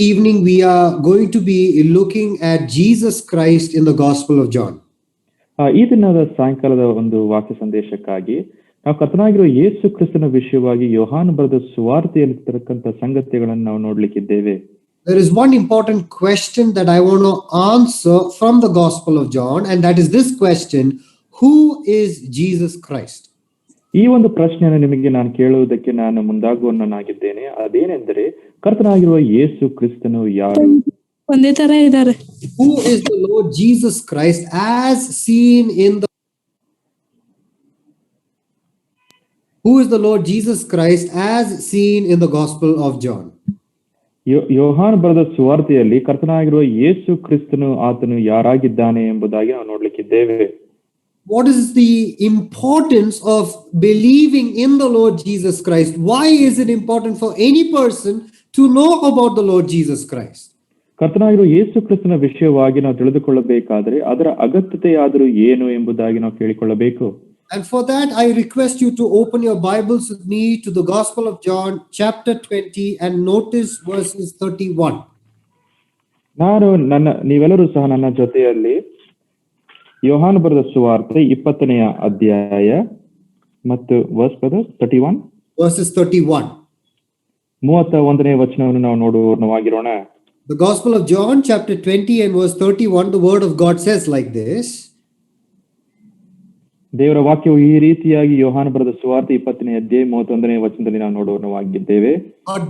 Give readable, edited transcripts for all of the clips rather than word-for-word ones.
Evening, we are going to be looking at Jesus Christ in the Gospel of John. ಈ ದಿನದ ಸಾಯಂಕಾಲದ ಒಂದು ವಾಕ್ಯ ಸಂದೇಶಕ್ಕಾಗಿ ನಾವು ಕರ್ತನಾಗಿರುವ ಯೇಸು ಕ್ರಿಸ್ತನ ವಿಷಯವಾಗಿ ಯೋಹಾನ ಬರೆದ ಸುವಾರ್ತೆಯಲ್ಲಿರತಕ್ಕಂಥ ಸಂಗತಿಗಳನ್ನು ನಾವು ನೋಡ್ಲಿಕ್ಕಿದ್ದೇವೆ. There is one important question that I want to answer from the Gospel of John, and that is this question: who is Jesus Christ? ಈ ಒಂದು ಪ್ರಶ್ನೆಯನ್ನು ನಿಮಗೆ ನಾನು ಕೇಳುವುದಕ್ಕೆ ನಾನು ಮುಂದಾಗುವವನಾಗಿದ್ದೇನೆ. ಅದೇನೆಂದರೆ, ಕರ್ತನಾಗಿರುವ ಯೇಸು ಕ್ರಿಸ್ತನು ಯಾರು? ಒಂದೇ ತರ ಇದ್ದಾರೆ. Who is the Lord Jesus Christ as seen in the Who is the Lord Jesus Christ as seen in the Gospel of John? ಯೋಹಾನ ಬರೆದ ಸುವಾರ್ತೆಯಲ್ಲಿ ಕರ್ತನಾಗಿರುವ ಯೇಸು ಕ್ರಿಸ್ತನು ಆತನು ಯಾರಾಗಿದ್ದಾನೆ ಎಂಬುದಾಗಿ ನಾವು ನೋಡ್ಲಿಕ್ಕಿದ್ದೇವೆ. What is the importance of believing in the Lord Jesus Christ? Why is it important for any person to know about the Lord Jesus Christ? ಕರ್ತನಾಗಿರುವ ಯೇಸು ಕ್ರಿಸ್ತನ ವಿಷಯವಾಗಿ ನಾವು ತಿಳಿದುಕೊಳ್ಳಬೇಕಾದರೆ ಅದರ ಅಗತ್ಯತೆಯಾದರೂ ಏನು ಎಂಬುದಾಗಿ ನಾವು ಕೇಳಿಕೊಳ್ಳಬೇಕು. And for that, I request you to open your Bibles with me to the Gospel of John, chapter 20, and notice verses 31. ನೀವೆಲ್ಲರೂ ಸಹ ನನ್ನ ಜೊತೆಯಲ್ಲಿ ಯೋಹಾನ ಬರೆದ ಸುವಾರ್ತೆ 20ನೇ ಅಧ್ಯಾಯ ಮತ್ತು verses 31. 31ನೇ ವಚನವನ್ನು ನಾವು ನೋಡುವವರಾಗಿರೋಣ. The Gospel of John, chapter 20 and verse 31, the word of God says like this. ದೇವರ ವಾಕ್ಯವು ಈ ರೀತಿಯಾಗಿ ಯೋಹಾನ ಬರೆದ ಸುವಾರ್ತೆ 20ನೇ ಅಧ್ಯಾಯ 31ನೇ ವಚನದಲ್ಲಿ ನಾವು ನೋಡುವವರಾಗಿದ್ದೇವೆ.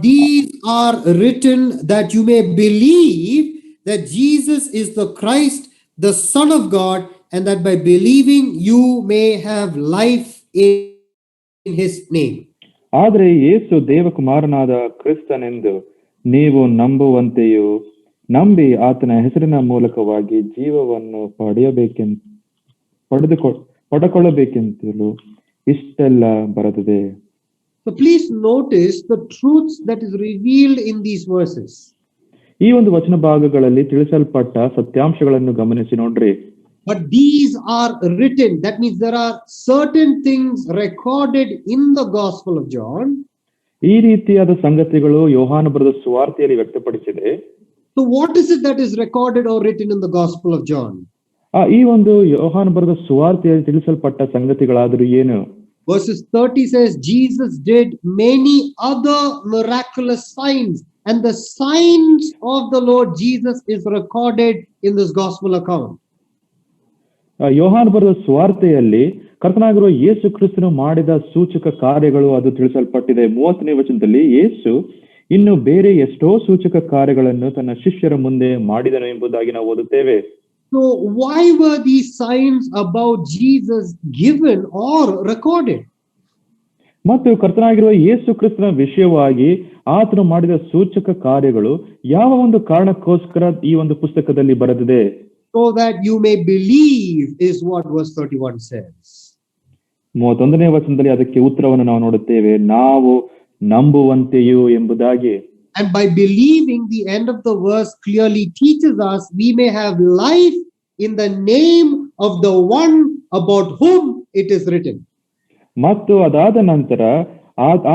These are written that you may believe that Jesus is the Christ, the Son of God, and that by believing you may have life in his name. ಆದರೆ ಯೇಸು ದೇವಕುಮಾರನಾದ ಕ್ರಿಸ್ತನೆಂದು ನೀವು ನಂಬುವಂತೆಯೂ ನಂಬಿ ಆತನ ಹೆಸರಿನ ಮೂಲಕವಾಗಿ ಜೀವವನ್ನು ಪಡೆದುಕೊಳ್ಳಬೇಕೆಂತಲೂ ಇಷ್ಟೆಲ್ಲ ಬರೆದಿದೆ. So please notice the truths that is revealed in these verses. ಈ ಒಂದು ವಚನ ಭಾಗಗಳಲ್ಲಿ ತಿಳಿಸಲ್ಪಟ್ಟ ಸತ್ಯಾಂಶಗಳನ್ನು ಗಮನಿಸಿ ನೋಡ್ರಿ. But these are written. That means there are certain things recorded in the Gospel of John. ಈ ರೀತಿಯಾದ ಸಂಗತಿಗಳು ಯೋಹಾನ ಬರೆದ ಸುವಾರ್ತೆಯಲ್ಲಿ ವ್ಯಕ್ತಪಡಿಸಿದೆ. So what is it that is recorded or written in the Gospel of John? ಈ ಒಂದು ಯೋಹಾನ ಬರೆದ ಸುವಾರ್ತೆಯಲ್ಲಿ ತಿಳಿಸಲ್ಪಟ್ಟ ಸಂಗತಿಗಳಾದರೂ ಏನು? Verses 30 says Jesus did many other miraculous signs, and the signs of the Lord Jesus is recorded in this gospel account. ಯೋಹಾನ ಬರೆದ ಸುವಾರ್ತೆಯಲ್ಲಿ ಕರ್ತನಾಗಿರುವ ಯೇಸು ಕ್ರಿಸ್ತನು ಮಾಡಿದ ಸೂಚಕ ಕಾರ್ಯಗಳು ಅದು ತಿಳಿಸಲ್ಪಟ್ಟಿದೆ. 30ನೇ ವಚನದಲ್ಲಿ ಯೇಸು ಇನ್ನು ಬೇರೆ ಎಷ್ಟೋ ಸೂಚಕ ಕಾರ್ಯಗಳನ್ನು ತನ್ನ ಶಿಷ್ಯರ ಮುಂದೆ ಮಾಡಿದನು ಎಂಬುದಾಗಿ ನಾವು ಓದುತ್ತೇವೆ. So why were these signs about Jesus given or recorded? ಮತ್ತು ಕರ್ತನಾಗಿರುವ ಯೇಸು ಕ್ರಿಸ್ತನ ವಿಷಯವಾಗಿ ಆತನು ಮಾಡಿದ ಸೂಚಕ ಕಾರ್ಯಗಳು ಯಾವ ಒಂದು ಕಾರಣಕ್ಕೋಸ್ಕರ ಈ ಒಂದು ಪುಸ್ತಕದಲ್ಲಿ ಬರೆದಿದೆ? So that you may believe is what verse 31 says. 31ನೇ ವಚನದಲ್ಲಿ ಅದಕ್ಕೆ ಉತ್ತರವನ್ನು ನಾವು ನೋಡುತ್ತೇವೆ, ನಾವು ನಂಬುವಂತೆಯೂ ಎಂಬುದಾಗಿ. And by believing, the end of the verse clearly teaches us we may have life in the name of the one about whom it is written. ಮತ್ತು ಅದಾದ ನಂತರ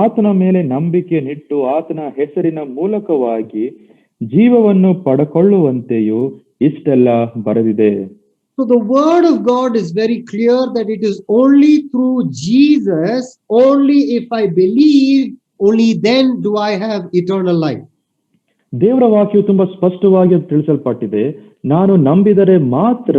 ಆತನ ಮೇಲೆ ನಂಬಿಕೆ ನಿಟ್ಟು ಆತನ ಹೆಸರಿನ ಮೂಲಕವಾಗಿ ಜೀವವನ್ನು ಪಡೆಕೊಳ್ಳುವಂತೆಯೂ ಇಷ್ಟೆಲ್ಲ ಬರೆದಿದೆ. So the word of God is very clear that it is only through Jesus, only if I believe, only then do I have eternal life. ದೇವರ ವಾಕ್ಯವು ತುಂಬಾ ಸ್ಪಷ್ಟವಾಗಿ ತಿಳಿಸಲ್ಪಟ್ಟಿದೆ. ನಾನು ನಂಬಿದರೆ ಮಾತ್ರ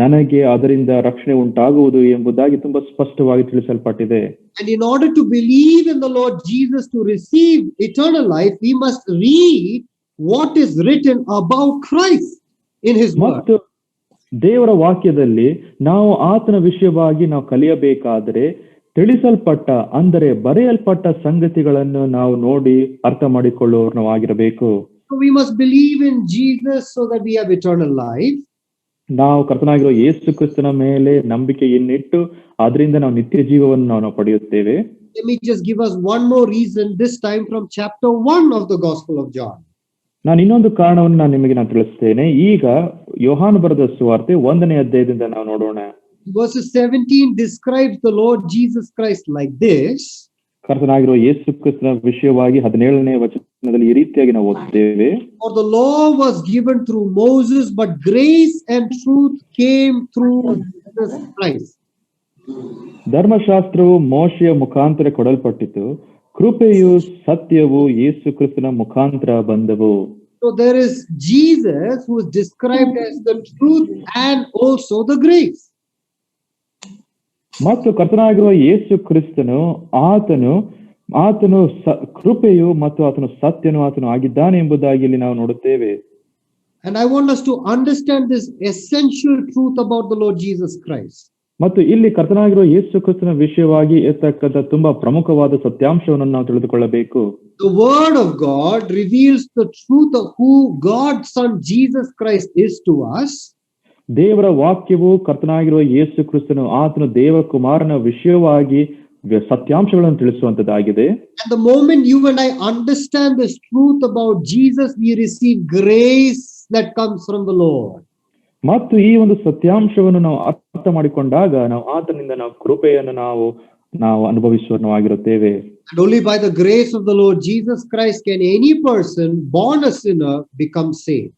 ನನಗೆ ಅದರಿಂದ ರಕ್ಷಣೆ ಉಂಟಾಗುವುದು ಎಂಬುದಾಗಿ ತುಂಬಾ ಸ್ಪಷ್ಟವಾಗಿ ತಿಳಿಸಲ್ಪಟ್ಟಿದೆ. And in order to believe in the Lord Jesus to receive eternal life, we must read what is written about Christ in his word. ಮತ್ತು ದೇವರ ವಾಕ್ಯದಲ್ಲಿ ನಾವು ಆತನ ವಿಷಯವಾಗಿ ನಾವು ಕಲಿಯಬೇಕಾದರೆ ತಿಳಿಸಲ್ಪಟ್ಟ ಅಂದರೆ ಬರೆಯಲ್ಪಟ್ಟ ಸಂಗತಿಗಳನ್ನು ನಾವು ನೋಡಿ ಅರ್ಥ ಮಾಡಿಕೊಳ್ಳುವವರಾಗಿರಬೇಕು. So we must believe in Jesus so that we have eternal life. ನಾವು ಕರ್ತನಾಗಿರುವ ಯೇಸು ಕ್ರಿಸ್ತನ ಮೇಲೆ ನಂಬಿಕೆಯನ್ನಿಟ್ಟು ಅದರಿಂದ ನಾವು ನಿತ್ಯ ಜೀವವನ್ನು ನಾವು ಪಡೆಯುತ್ತೇವೆ. Let me just give us one more reason, this time from chapter 1 of the Gospel of John. ನಾನು ಇನ್ನೊಂದು ಕಾರಣವನ್ನು ನಾನು ತಿಳಿಸ್ತೇನೆ. ಈಗ ಯೋಹಾನ ಬರೆದ ಸುವಾರ್ತೆ 1ನೇ ಅಧ್ಯಾಯದಿಂದ ನಾವು ನೋಡೋಣ. Verses 17 describes the Lord Jesus Christ like this. ಕರ್ತನಾಗಿರುವ ಯೇಸು ಕ್ರಿಸ್ತನ ವಿಷಯವಾಗಿ 17ನೇ ವಚನದಲ್ಲಿ ಈ ರೀತಿಯಾಗಿ ನಾವು ಓದುತ್ತೇವೆ. For the law was given through Moses, but grace and truth came through Jesus Christ. ಧರ್ಮಶಾಸ್ತ್ರವು ಮೋಶೆಯ ಮುಖಾಂತರ ಕೊಡಲ್ಪಟ್ಟಿತು, ಕೃಪೆಯು ಸತ್ಯವು ಯೇಸು ಕ್ರಿಸ್ತನ ಮುಖಾಂತರ ಬಂದವು. So there is Jesus who is described as the truth and also the grace. ಮತ್ತು ಕರ್ತನಾಗಿರುವ ಯೇಸು ಕ್ರಿಸ್ತನು ಆತನು ಕೃಪೆಯು ಮತ್ತು ಆತನು ಸತ್ಯನು ಆತನು ಆಗಿದ್ದಾನೆ ಎಂಬುದಾಗಿ ಇಲ್ಲಿ ನಾವು ನೋಡುತ್ತೇವೆ. And I want us to understand this essential truth about the Lord Jesus Christ. ಮತ್ತು ಇಲ್ಲಿ ಕರ್ತನಾಗಿರುವ ಯೇಸು ಕ್ರಿಸ್ತನ ವಿಷಯವಾಗಿ ಇರತಕ್ಕಂಥ ತುಂಬಾ ಪ್ರಮುಖವಾದ ಸತ್ಯಾಂಶವನ್ನು ನಾವು ತಿಳಿದುಕೊಳ್ಳಬೇಕು. The word of God reveals the truth of who God's son Jesus Christ is to us. ದೇವರ ವಾಕ್ಯವು ಕರ್ತನಾಗಿರುವ ಯೇಸು ಕ್ರಿಸ್ತನು ಆತನು ದೇವಕುಮಾರನ ವಿಷಯವಾಗಿ ಸತ್ಯಾಂಶಗಳನ್ನು ತಿಳಿಸುವಂತದ್ದಾಗಿದೆ. And the moment you and I understand this truth about Jesus, we receive grace that comes from the Lord. ಮತ್ತು ಈ ಒಂದು ಸತ್ಯಾಂಶವನ್ನು ನಾವು ಅರ್ಥ ಮಾಡಿಕೊಂಡಾಗ ನಾವು ಆತನಿಂದ ನಾವು ಕೃಪೆಯನ್ನು ನಾವು ಅನುಭವಿಸುವವರಾಗಿರುತ್ತೇವೆ. And only by the grace of the Lord Jesus Christ can any person born a sinner become saved.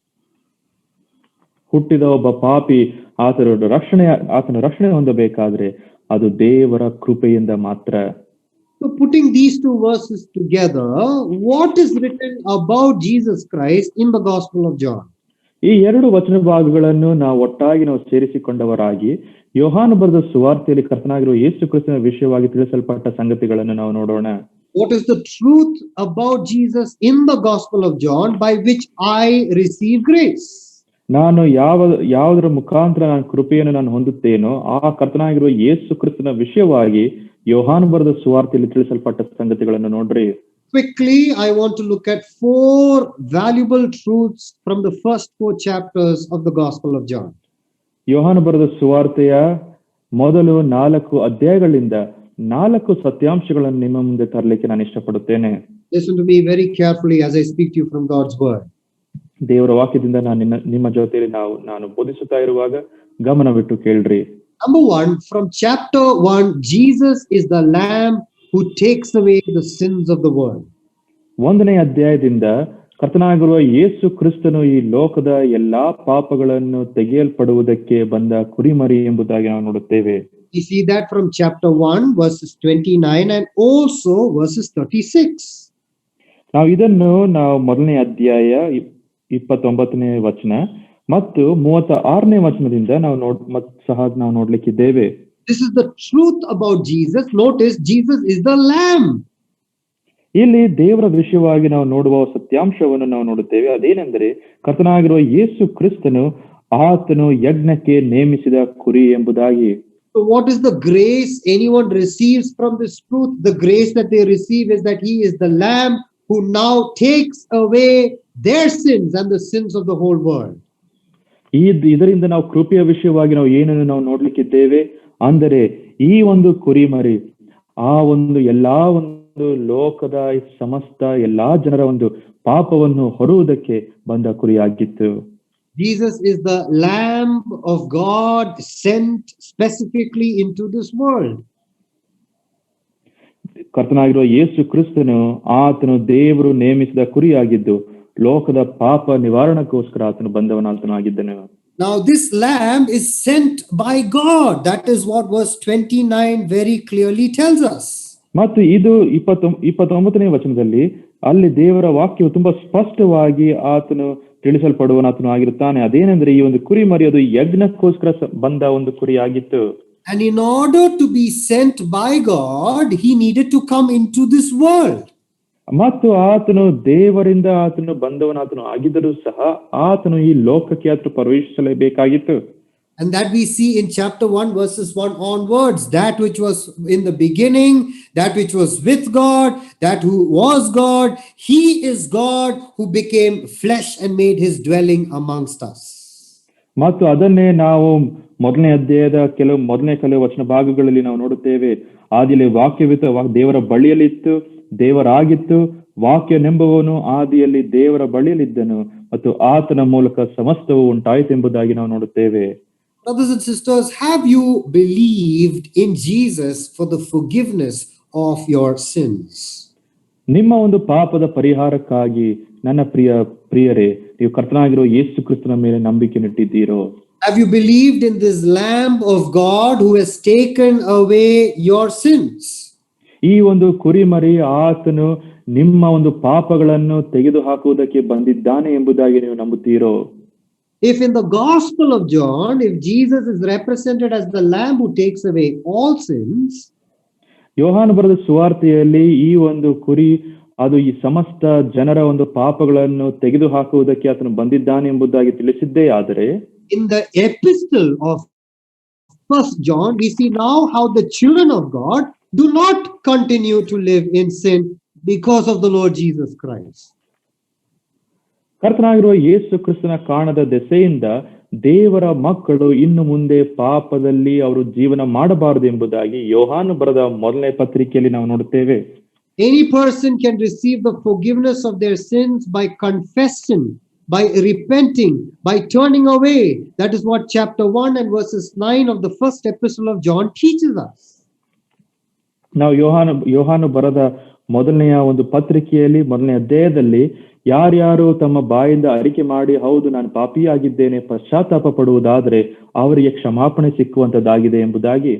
ಹುಟ್ಟಿದ ಒಬ್ಬ ಪಾಪಿ ಆತನ ರಕ್ಷಣೆ ಹೊಂದಬೇಕಾದ್ರೆ ಅದು ದೇವರ ಕೃಪೆಯಿಂದ ಮಾತ್ರ. So putting these two verses together, what is written about Jesus Christ in the Gospel of John? ಈ ಎರಡು ವಚನ ಭಾಗಗಳನ್ನು ನಾವು ಒಟ್ಟಾಗಿ ಸೇರಿಸಿಕೊಂಡವರಾಗಿ ಯೋಹಾನ ಬರೆದ ಸುವಾರ್ತೆಯಲ್ಲಿ ಕರ್ತನಾಗಿರುವ ಯೇಸು ಕ್ರಿಸ್ತನ ವಿಷಯವಾಗಿ ತಿಳಿಸಲ್ಪಟ್ಟ ಸಂಗತಿಗಳನ್ನು ನಾವು ನೋಡೋಣ. What is the truth about Jesus in the Gospel of John by which I receive grace? ನಾನು ಯಾವುದರ ಮುಖಾಂತರ ನಾನು ಕೃಪೆಯನ್ನು ನಾನು ಹೊಂದುತ್ತೇನೋ ಆ ಕರ್ತನಾಗಿರುವ ಯೇಸು ಕ್ರಿಸ್ತನ ವಿಷಯವಾಗಿ ಯೋಹಾನ ಬರೆದ ಸುವಾರ್ತೆಯಲ್ಲಿ ತಿಳಿಸಲ್ಪಟ್ಟ ಸಂಗತಿಗಳನ್ನು ನೋಡ್ರಿ. Quickly, I want to look at 4 valuable truths from the first 4 chapters of the Gospel of John. ಯೋಹಾನ ಬರೆದ ಸುವಾರ್ತೆಯ ಮೊದಲು 4 ಅಧ್ಯಾಯಗಳಿಂದ 4 ಸತ್ಯಾಂಶಗಳನ್ನು ನಿಮ್ಮ ಮುಂದೆ ತರಲಿಕ್ಕೆ ನಾನು ಇಷ್ಟಪಡುತ್ತೇನೆ. Listen to me very carefully as I speak to you from God's word. ದೇವರ ವಾಕ್ಯದಿಂದ ನಿಮ್ಮ ಜೊತೆಯಲ್ಲಿ ನಾನು ಬೋಧಿಸುತ್ತಾ ಇರುವಾಗ ಗಮನವಿಟ್ಟು ಕೇಳ್ರಿ. Number 1, from chapter 1, Jesus is the Lamb who takes away the sins of the world. 1ನೇ ಅಧ್ಯಾಯದಿಂದ ಕರ್ತನಾಗಿರುವ ಯೇಸು ಕ್ರಿಸ್ತನು ಈ ಲೋಕದ ಎಲ್ಲಾ ಪಾಪಗಳನ್ನು ತೆಗೆಯಲ್ಪಡುವುದಕ್ಕೆ ಬಂದ ಕುರಿಮರಿ ಎಂಬುದಾಗಿ ನಾವು ನೋಡುತ್ತೇವೆ. We see that from chapter 1 verses 29 and also verses 36. ಇದನ್ನು ನಾವು 1ನೇ ಅಧ್ಯಾಯ 29ನೇ ವಚನ ಮತ್ತು 36ನೇ ವಚನದಿಂದ ನಾವು ನೋಡ್ಲಿಕ್ಕಿದ್ದೇವೆ. This is the truth about Jesus. Notice, Jesus is the Lamb. ಇಲ್ಲಿ ದೇವರ ವಿಷಯವಾಗಿ ನಾವು ನೋಡುವ ಸತ್ಯಾಂಶವನ್ನು ನಾವು ನೋಡುತ್ತೇವೆ. ಅದೇನೆಂದರೆ ಕರ್ತನಾಗಿರುವ ಯೇಸು ಕ್ರಿಸ್ತನು ಆತನು ಯಜ್ಞಕ್ಕೆ ನೇಮಿಸಿದ ಕುರಿ ಎಂಬುದಾಗಿ. So what is the grace anyone receives from this truth? The grace that they receive is that he is the Lamb who now takes away their sins and the sins of the whole world. ಇದರಿಂದ ನಾವು ಕೃಪೆಯ ವಿಷಯವಾಗಿ ನಾವು ಏನನ್ನು ನಾವು ನೋಡ್ಲಿಕ್ಕಿದ್ದೇವೆ ಅಂದರೆ ಈ ಒಂದು ಕುರಿಮರಿ ಆ ಒಂದು ಎಲ್ಲಾ ಒಂದು ಲೋಕದ ಸಮಸ್ತ ಎಲ್ಲಾ ಜನರ ಒಂದು ಪಾಪವನ್ನು ಹೊರುವುದಕ್ಕೆ ಬಂದ ಕುರಿಯಾಗಿತ್ತು. Jesus is the Lamb of God sent specifically into this world. ಕರ್ತನಾಗಿರುವ ಯೇಸು ಕ್ರಿಸ್ತನು ಆತನು ದೇವರು ನೇಮಿಸಿದ ಕುರಿಯಾಗಿದ್ದು ಲೋಕದ ಪಾಪ ನಿವಾರಣಕ್ಕೋಸ್ಕರ ಆತನು ಬಂದವನಾಗಿದ್ದನು. Now this lamb is sent by God. That is what verse 29 very clearly tells us. ಮತ್ತು ಇದು 29ನೇ ವಚನದಲ್ಲಿ ಅಲ್ಲಿ ದೇವರ ವಾಕ್ಯವು ತುಂಬಾ ಸ್ಪಷ್ಟವಾಗಿ ಆತನು ತಿಳಿಸಲ್ಪಡುವನಾತನು ಆಗಿರುತ್ತಾನೆ. ಅದೇನೆಂದ್ರೆ ಈ ಒಂದು ಕುರಿ ಮರಿಯೋದು ಯಜ್ಞಕ್ಕೋಸ್ಕರ ಬಂದ ಒಂದು ಕುರಿಯಾಗಿತ್ತು. And in order to be sent by God, he needed to come into this world. ಮತ್ತು ಆತನು ದೇವರಿಂದ ಆತನು ಬಂದವನಾತನು ಆಗಿದ್ದರೂ ಸಹ ಆತನು ಈ ಲೋಕಕ್ಕೆ ಆತನು ಪ್ರವೇಶಿಸಲೇಬೇಕಾಗಿತ್ತು. And that we see in chapter 1 verses 1 onwards, that which was in the beginning, that which was with God, that who was God, he is God who became flesh and made his dwelling amongst us. ಮತ್ತು ಅದನ್ನೇ ನಾವು ಮೊದಲನೇ ಅಧ್ಯಾಯದ ಕೆಲವು ವಚನ ಭಾಗಗಳಲ್ಲಿ ನಾವು ನೋಡುತ್ತೇವೆ. ಆದಿಯಲ್ಲಿ ವಾಕ್ಯವಿತ್ತು, ದೇವರ ಬಳಿಯಲ್ಲಿ ಇತ್ತು, ದೇವರಾಗಿತ್ತು, ವಾಕ್ಯನೆಂಬುವನು ಆದಿಯಲ್ಲಿ ದೇವರ ಬಳಿಯಲ್ಲಿದ್ದನು ಮತ್ತು ಆತನ ಮೂಲಕ ಸಮಸ್ತವು ಉಂಟಾಯಿತು ಎಂಬುದಾಗಿ ನಾವು ನೋಡುತ್ತೇವೆ. Brothers and sisters, have you believed in Jesus for the forgiveness of your sins. ನಿಮ್ಮ ಒಂದು ಪಾಪದ ಪರಿಹಾರಕ್ಕಾಗಿ ನನ್ನ ಪ್ರಿಯರೇ, ನೀವು ಕರ್ತನಾಗಿರೋ ಯೇಸು ಕ್ರಿಸ್ತನ ಮೇಲೆ ನಂಬಿಕೆನಿಟ್ಟಿದ್ದೀರೋ? Have you believed in this Lamb of God who has taken away your sins? ಈ ಒಂದು ಕುರಿಮರಿ ಆತನು ನಿಮ್ಮ ಒಂದು ಪಾಪಗಳನ್ನು ತೆಗೆದುಹಾಕುವುದಕ್ಕೆ ಬಂದಿದ್ದಾನೆ ಎಂಬುದಾಗಿ ನೀವು ನಂಬುತ್ತೀರೋ? If in the Gospel of John, if Jesus is represented as the Lamb who takes away all sins, ಯೋಹಾನ ಬರೆದ ಸುವಾರ್ತೆಯಲ್ಲಿ ಈ ಒಂದು ಕುರಿ ಅದು ಈ ಸಮಸ್ತ ಜನರ ಒಂದು ಪಾಪಗಳನ್ನು ತೆಗೆದುಹಾಕುವುದಕ್ಕೆ ಆತನು ಬಂದಿದ್ದಾನೆ ಎಂಬುದಾಗಿ ತಿಳಿಸಿದ್ದೇ ಆದರೆ, in the epistle of 1 John, we see now how the children of God do not continue to live in sin because of the Lord Jesus Christ. ಕರ್ತನಾಗಿರುವ ಯೇಸು ಕ್ರಿಸ್ತನ ಕಾರಣದ ದೆಸೆಯಿಂದ ದೇವರ ಮಕ್ಕಳು ಇನ್ನು ಮುಂದೆ ಪಾಪದಲ್ಲಿ ಅವರು ಜೀವನ ಮಾಡಬಾರದು ಎಂಬುದಾಗಿ ಯೋಹಾನ ಬರೆದ ಮೊದಲನೇ ಪತ್ರಿಕೆಯಲ್ಲಿ ನಾವು ನೋಡುತ್ತೇವೆ. Any person can receive the forgiveness of their sins by confession, by repenting, by turning away. That is what chapter 1 and verses 9 of the first epistle of John teaches us. ನಾವು ಯೋಹಾನ ಬರೆದ ಮೊದಲನೆಯ ಒಂದು ಪತ್ರಿಕೆಯಲ್ಲಿ ಮೊದಲನೇ ಅಧ್ಯಾಯದಲ್ಲಿ ಯಾರ್ಯಾರು ತಮ್ಮ ಬಾಯಿಂದ ಅರಿಕೆ ಮಾಡಿ ಹೌದು ನಾನು ಪಾಪಿಯಾಗಿದ್ದೇನೆ ಪಶ್ಚಾತ್ತಾಪ ಪಡುವುದಾದರೆ ಅವರಿಗೆ ಕ್ಷಮಾಪಣೆ ಸಿಕ್ಕುವಂತದ್ದಾಗಿದೆ ಎಂಬುದಾಗಿ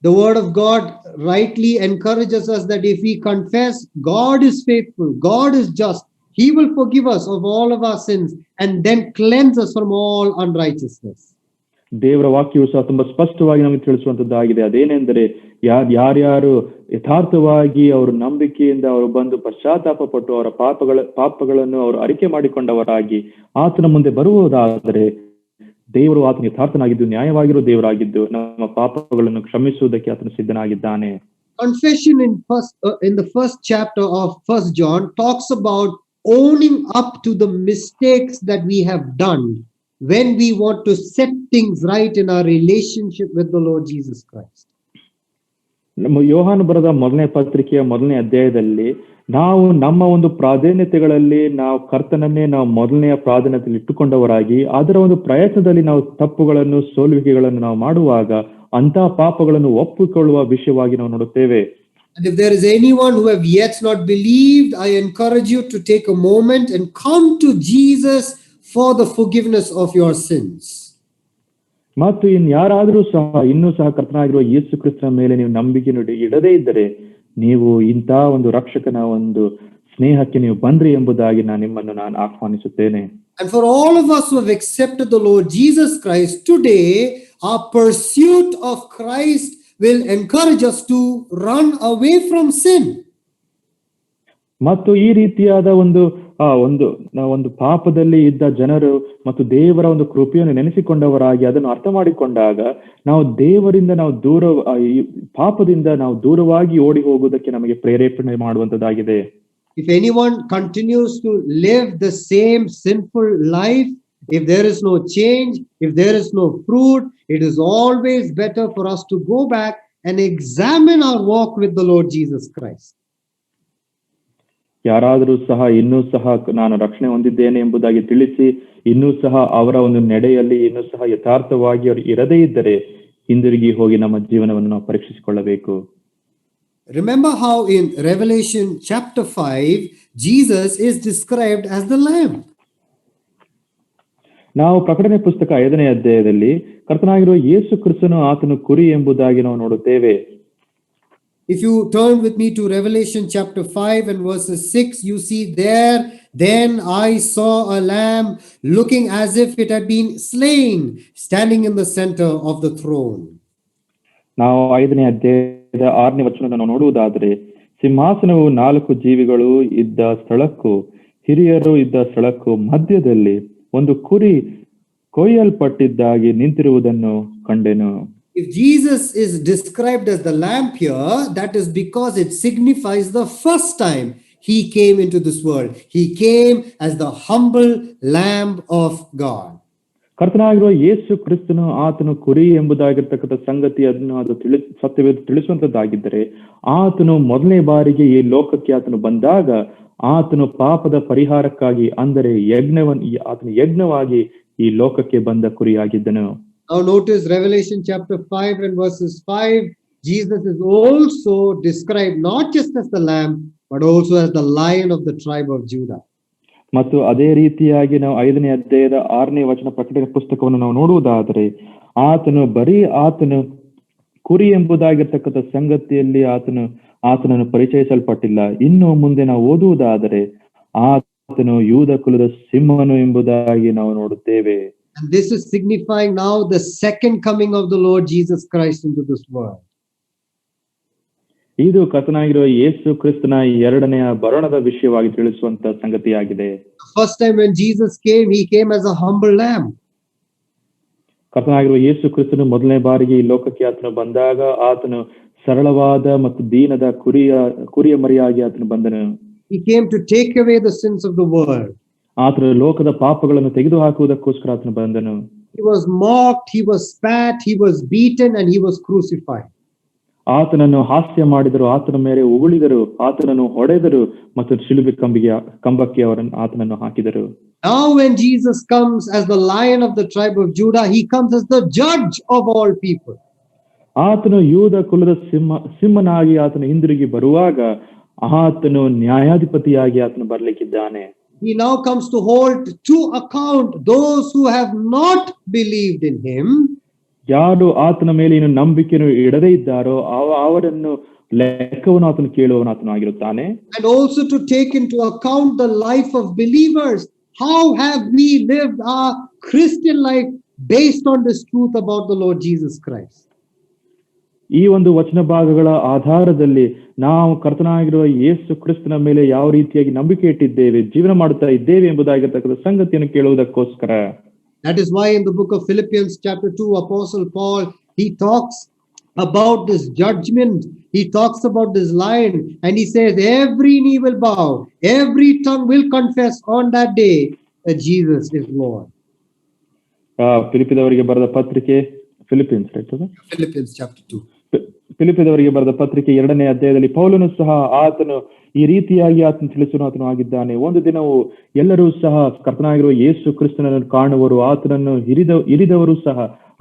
The word of God rightly encourages us that if we confess, God is faithful, God is just, He will forgive us of all of our sins and then cleanse us from all unrighteousness. ದೇವರ ವಾಕ್ಯವು ಸಹ ತುಂಬಾ ಸ್ಪಷ್ಟವಾಗಿ ನಮಗೆ ತಿಳಿಸುವಂತದ್ದಾಗಿದೆ. ಅದೇನೆಂದರೆ ಯಾರ್ಯಾರು ಯಥಾರ್ಥವಾಗಿ ಅವರು ನಂಬಿಕೆಯಿಂದ ಅವರು ಬಂದು ಪಶ್ಚಾತ್ತಾಪ ಪಟ್ಟು ಅವರ ಪಾಪಗಳನ್ನು ಅವರು ಅರಿಕೆ ಮಾಡಿಕೊಂಡವರಾಗಿ ಆತನ ಮುಂದೆ ಬರುವುದಾದರೆ ದೇವರು ಆತನ ಯಥಾರ್ಥನಾಗಿದ್ದು ನ್ಯಾಯವಾಗಿರೋ ದೇವರಾಗಿದ್ದು ನಮ್ಮ ಪಾಪಗಳನ್ನು ಕ್ಷಮಿಸುವುದಕ್ಕೆ ಆತನು ಸಿದ್ಧನಾಗಿದ್ದಾನೆ. Confession in the first chapter of 1 John talks about owning up to the mistakes that we have done when we want to set things right in our relationship with the Lord Jesus Christ. ಯೋಹಾನ ಬರೆದ ಮೊದಲನೇ ಪತ್ರಿಕೆಯ ಮೊದಲನೇ ಅಧ್ಯಾಯದಲ್ಲಿ ನಾವು ನಮ್ಮ ಒಂದು ಪ್ರಾಧಾನ್ಯತೆಗಳಲ್ಲಿ ನಾವು ಕರ್ತನನ್ನೇ ನಾವು ಮೊದಲನೆಯ ಪ್ರಾಧಾನ್ಯತೆಯಲ್ಲಿ ಇಟ್ಟುಕೊಂಡವರಾಗಿ ಅದರ ಒಂದು ಪ್ರಯತ್ನದಲ್ಲಿ ನಾವು ತಪ್ಪುಗಳನ್ನು ಸೋಲುವಿಕೆಗಳನ್ನು ನಾವು ಮಾಡುವಾಗ ಅಂತಹ ಪಾಪಗಳನ್ನು ಒಪ್ಪಿಕೊಳ್ಳುವ ವಿಷಯವಾಗಿ ನಾವು ನೋಡುತ್ತೇವೆ. And if there is anyone who have yet not believed, I encourage you to take a moment and come to Jesus for the forgiveness of your sins. ಮತ್ತು ಯಾರಾದರೂ ಸಹ ಇನ್ನೂ ಸಹ ಕರ್ತನಾಗಿರುವ ಯೇಸು ಕ್ರಿಸ್ತನ ಮೇಲೆ ನೀವು ನಂಬಿಕೆ ಇಡದೇ ಇದ್ದರೆ ನೀವು ಇಂತಹ ಒಂದು ರಕ್ಷಕನ ಒಂದು ಸ್ನೇಹಕ್ಕೆ ನೀವು ಬನ್ರಿ ಎಂಬುದಾಗಿ ನಾನು ಆಹ್ವಾನಿಸುತ್ತೇನೆ. And for all of us who have accepted the Lord Jesus Christ today, our pursuit of Christ will encourage us to run away from sin. ಮತ್ತು ಈ ರೀತಿಯಾದ ಒಂದು ಪಾಪದಲ್ಲಿ ಇದ್ದ ಜನರು ಮತ್ತು ದೇವರ ಒಂದು ಕೃಪೆಯನ್ನು ನೆನೆಸಿಕೊಂಡವರಾಗಿ ಅದನ್ನು ಅರ್ಥ ಮಾಡಿಕೊಂಡಾಗ ನಾವು ದೇವರಿಂದ ಪಾಪದಿಂದ ನಾವು ದೂರವಾಗಿ ಓಡಿ ಹೋಗುವುದಕ್ಕೆ ನಮಗೆ ಪ್ರೇರೇಪಣೆ ಮಾಡುವಂತದ್ದಾಗಿದೆ. If anyone continues to live the same sinful life, if there is no change, if there is no fruit, it is always better for us to go back and examine our walk with the Lord Jesus Christ. ಯಾರಾದರೂ ಸಹ ಇನ್ನೂ ಸಹ ನಾನು ರಕ್ಷಣೆ ಹೊಂದಿದ್ದೇನೆ ಎಂಬುದಾಗಿ ತಿಳಿಸಿ ಇನ್ನೂ ಸಹ ಅವರ ಒಂದು ನಡೆಯಲ್ಲಿ ಇನ್ನೂ ಸಹ ಯಥಾರ್ಥವಾಗಿ ಅವರು ಇರದೇ ಇದ್ದರೆ ಹಿಂದಿರುಗಿ ಹೋಗಿ ನಮ್ಮ ಜೀವನವನ್ನು ನಾವು ಪರೀಕ್ಷಿಸಿಕೊಳ್ಳಬೇಕು. Remember how in Revelation chapter 5 Jesus is described as the Lamb. ನಾವು ಪ್ರಕಟಣೆ ಪುಸ್ತಕ 5ನೇ ಅಧ್ಯಾಯದಲ್ಲಿ ಕರ್ತನಾಗಿರುವ ಯೇಸು ಕ್ರಿಸ್ತನು ಆತನು ಕುರಿ ಎಂಬುದಾಗಿ ನಾವು ನೋಡುತ್ತೇವೆ. If you turn with me to Revelation chapter 5 and verses 6, you see there, then I saw a lamb looking as if it had been slain, standing in the center of the throne. ನಾವು 5ನೇ ಅಧ್ಯಾಯದ 6ನೇ ವಚನವನ್ನು ನಾವು ನೋಡುವುದಾದರೆ, ಸಿಂಹಾಸನವು 4 ಜೀವಿಗಳು ಇದ್ದ ಸ್ಥಳಕ್ಕೂ ಹಿರಿಯರು ಇದ್ದ ಸ್ಥಳಕ್ಕೂ ಮಧ್ಯದಲ್ಲಿ ಒಂದು ಕುರಿ ಕೊಯ್ಯಲ್ಪಟ್ಟಿದ್ದಾಗಿ ನಿಂತಿರುವುದನ್ನು ಕಂಡೆನು. If Jesus is described as the lamb here, that is because it signifies the first time he came into this world. He came as the humble lamb of God. ಕರ್ತನಾಗಿರುವ ಯೇಸು ಕ್ರಿಸ್ತನು ಆತನು ಕುರಿ ಎಂಬುದಾಗಿರ್ತಕ್ಕಂಥ ಸಂಗತಿಯನ್ನು ಅದು ಸತ್ಯವೇದ ತಿಳಿಸುವಂತದ್ದಾಗಿದ್ದರೆ ಆತನು ಮೊದಲನೇ ಬಾರಿಗೆ ಈ ಲೋಕಕ್ಕೆ ಆತನು ಬಂದಾಗ ಆತನು ಪಾಪದ ಪರಿಹಾರಕ್ಕಾಗಿ ಅಂದರೆ ಆತನು ಯಜ್ಞವಾಗಿ ಈ ಲೋಕಕ್ಕೆ ಬಂದ ಕುರಿಯಾಗಿದ್ದನು. Now notice Revelation chapter 5 and verses 5. Jesus is also described not just as the lamb, but also as the lion of the tribe of Judah. ಮತ್ತು ಅದೇ ರೀತಿಯಾಗಿ ನಾವು 5ನೇ ಅಧ್ಯಾಯದ 6ನೇ ವಚನ ಪ್ರಕಟಣೆ ಪುಸ್ತಕವನ್ನು ನಾವು ನೋಡುವುದಾದರೆ ಆತನು ಕುರಿ ಎಂಬುದಾಗಿರ್ತಕ್ಕಂಥ ಸಂಗತಿಯಲ್ಲಿ ಆತನನ್ನು ಪರಿಚಯಿಸಲ್ಪಟ್ಟಿಲ್ಲ. ಇನ್ನು ಮುಂದೆ ನಾವು ಓದುವುದಾದರೆ ಆತನು ಯೂದ ಕುಲದ ಸಿಂಹನು ಎಂಬುದಾಗಿ ನಾವು ನೋಡುತ್ತೇವೆ. And this is signifying now the second coming of the Lord Jesus Christ into this world. ಇದು ಕರ್ತನಾಗಿರುವ ಯೇಸು ಕ್ರಿಸ್ತನ ಎರಡನೆಯ ಬರಣದ ವಿಷಯವಾಗಿ ತಿಳಿಸುವಂತ ಸಂಗತಿಯಾಗಿದೆ. First time when Jesus came, he came as a humble lamb. ಕರ್ತನಾಗಿರುವ ಯೇಸು ಕ್ರಿಸ್ತನು ಮೊದಲನೇ ಬಾರಿಗೆ ಈ ಲೋಕಕ್ಕೆ ಆತನು ಬಂದಾಗ ಆತನು ಸರಳವಾದ ಮತ್ತು ದೀನದ ಕುರಿಯ ಮರಿಯಾಗಿ ಆತನು ಬಂದನು. He came to take away the sins of the world. ಆತನು ಲೋಕದ ಪಾಪಗಳನ್ನು ತೆಗೆದುಹಾಕುವುದಕ್ಕೋಸ್ಕರ ಆತನು ಬಂದನು. He was mocked, he was spat, he was beaten, and he was crucified. ಆತನನ್ನು ಹಾಸ್ಯ ಮಾಡಿದರು, ಆತನ ಮೇಲೆ ಉಗುಳಿದರು, ಆತನನ್ನು ಹೊಡೆದರು ಮತ್ತು ಶಿಲುಬೆ ಕಂಬಕ್ಕೆ ಆತನನ್ನು ಹಾಕಿದರು. Now when Jesus comes as the lion of the tribe of Judah, he comes as the judge of all people. ಆತನು ಯೂದ ಕುಲದ ಸಿಂಹನಾಗಿ ಆತನು ಹಿಂದಿರುಗಿ ಬರುವಾಗ ಆತನು ನ್ಯಾಯಾಧಿಪತಿಯಾಗಿ ಆತನು ಬರಲಿಕ್ಕಿದ್ದಾನೆ. He now comes to hold to account those who have not believed in him. ಯಾರು ಆತನ ಮೇಲೆ ಇನ್ನು ನಂಬಿಕೆಯನ್ನು ಇಡದೇ ಇದ್ದಾರೋ ಅವರನ್ನು ಲೆಕ್ಕವನ್ನು ಆತನು ಕೇಳುವವನು ಆತನು ಆಗಿರುತ್ತಾನೆ. And also to take into account the life of believers. How have we lived our Christian life based on this truth about the Lord Jesus Christ? ಈ ಒಂದು ವಚನ ಭಾಗಗಳ ಆಧಾರದಲ್ಲಿ ನಾವು ಕರ್ತನಾಗಿರುವ ಯೇಸು ಕ್ರಿಸ್ತನ ಮೇಲೆ ಯಾವ ರೀತಿಯಾಗಿ ನಂಬಿಕೆ ಇಟ್ಟಿದ್ದೇವೆ, ಜೀವನ ಮಾಡುತ್ತಾ ಇದ್ದೇವೆ ಎಂಬುದಾಗಿರ್ತಕ್ಕಂಥ ಸಂಗತಿಯನ್ನು ಕೇಳುವುದಕ್ಕೋಸ್ಕರ. That is why in the book of Philippians chapter 2, Apostle Paul, he talks about this judgment. He talks about this lion and he says every knee will bow, every tongue will confess on that day that Jesus is Lord. ಫಿಲಿಪಿದವರಿಗೆ ಬರೆದ ಪತ್ರಿಕೆ Philippians chapter 2. ಫಿಲಿಪಿದವರಿಗೆ ಬರೆದ ಪತ್ರಿಕೆ 2ನೇ ಅಧ್ಯಾಯದಲ್ಲಿ ಪೌಲನು ಸಹ ಆತನು ಈ ರೀತಿಯಾಗಿ ಆತನು ತಿಳಿಸುವ ಆತನು ಆಗಿದ್ದಾನೆ. ಒಂದು ದಿನವು ಎಲ್ಲರೂ ಸಹ ಕರ್ತನಾಗಿರುವ ಯೇಸು ಕ್ರಿಸ್ತನನ್ನು ಕಾಣುವರು, ಆತನನ್ನು ಹಿರಿದವರು ಸಹ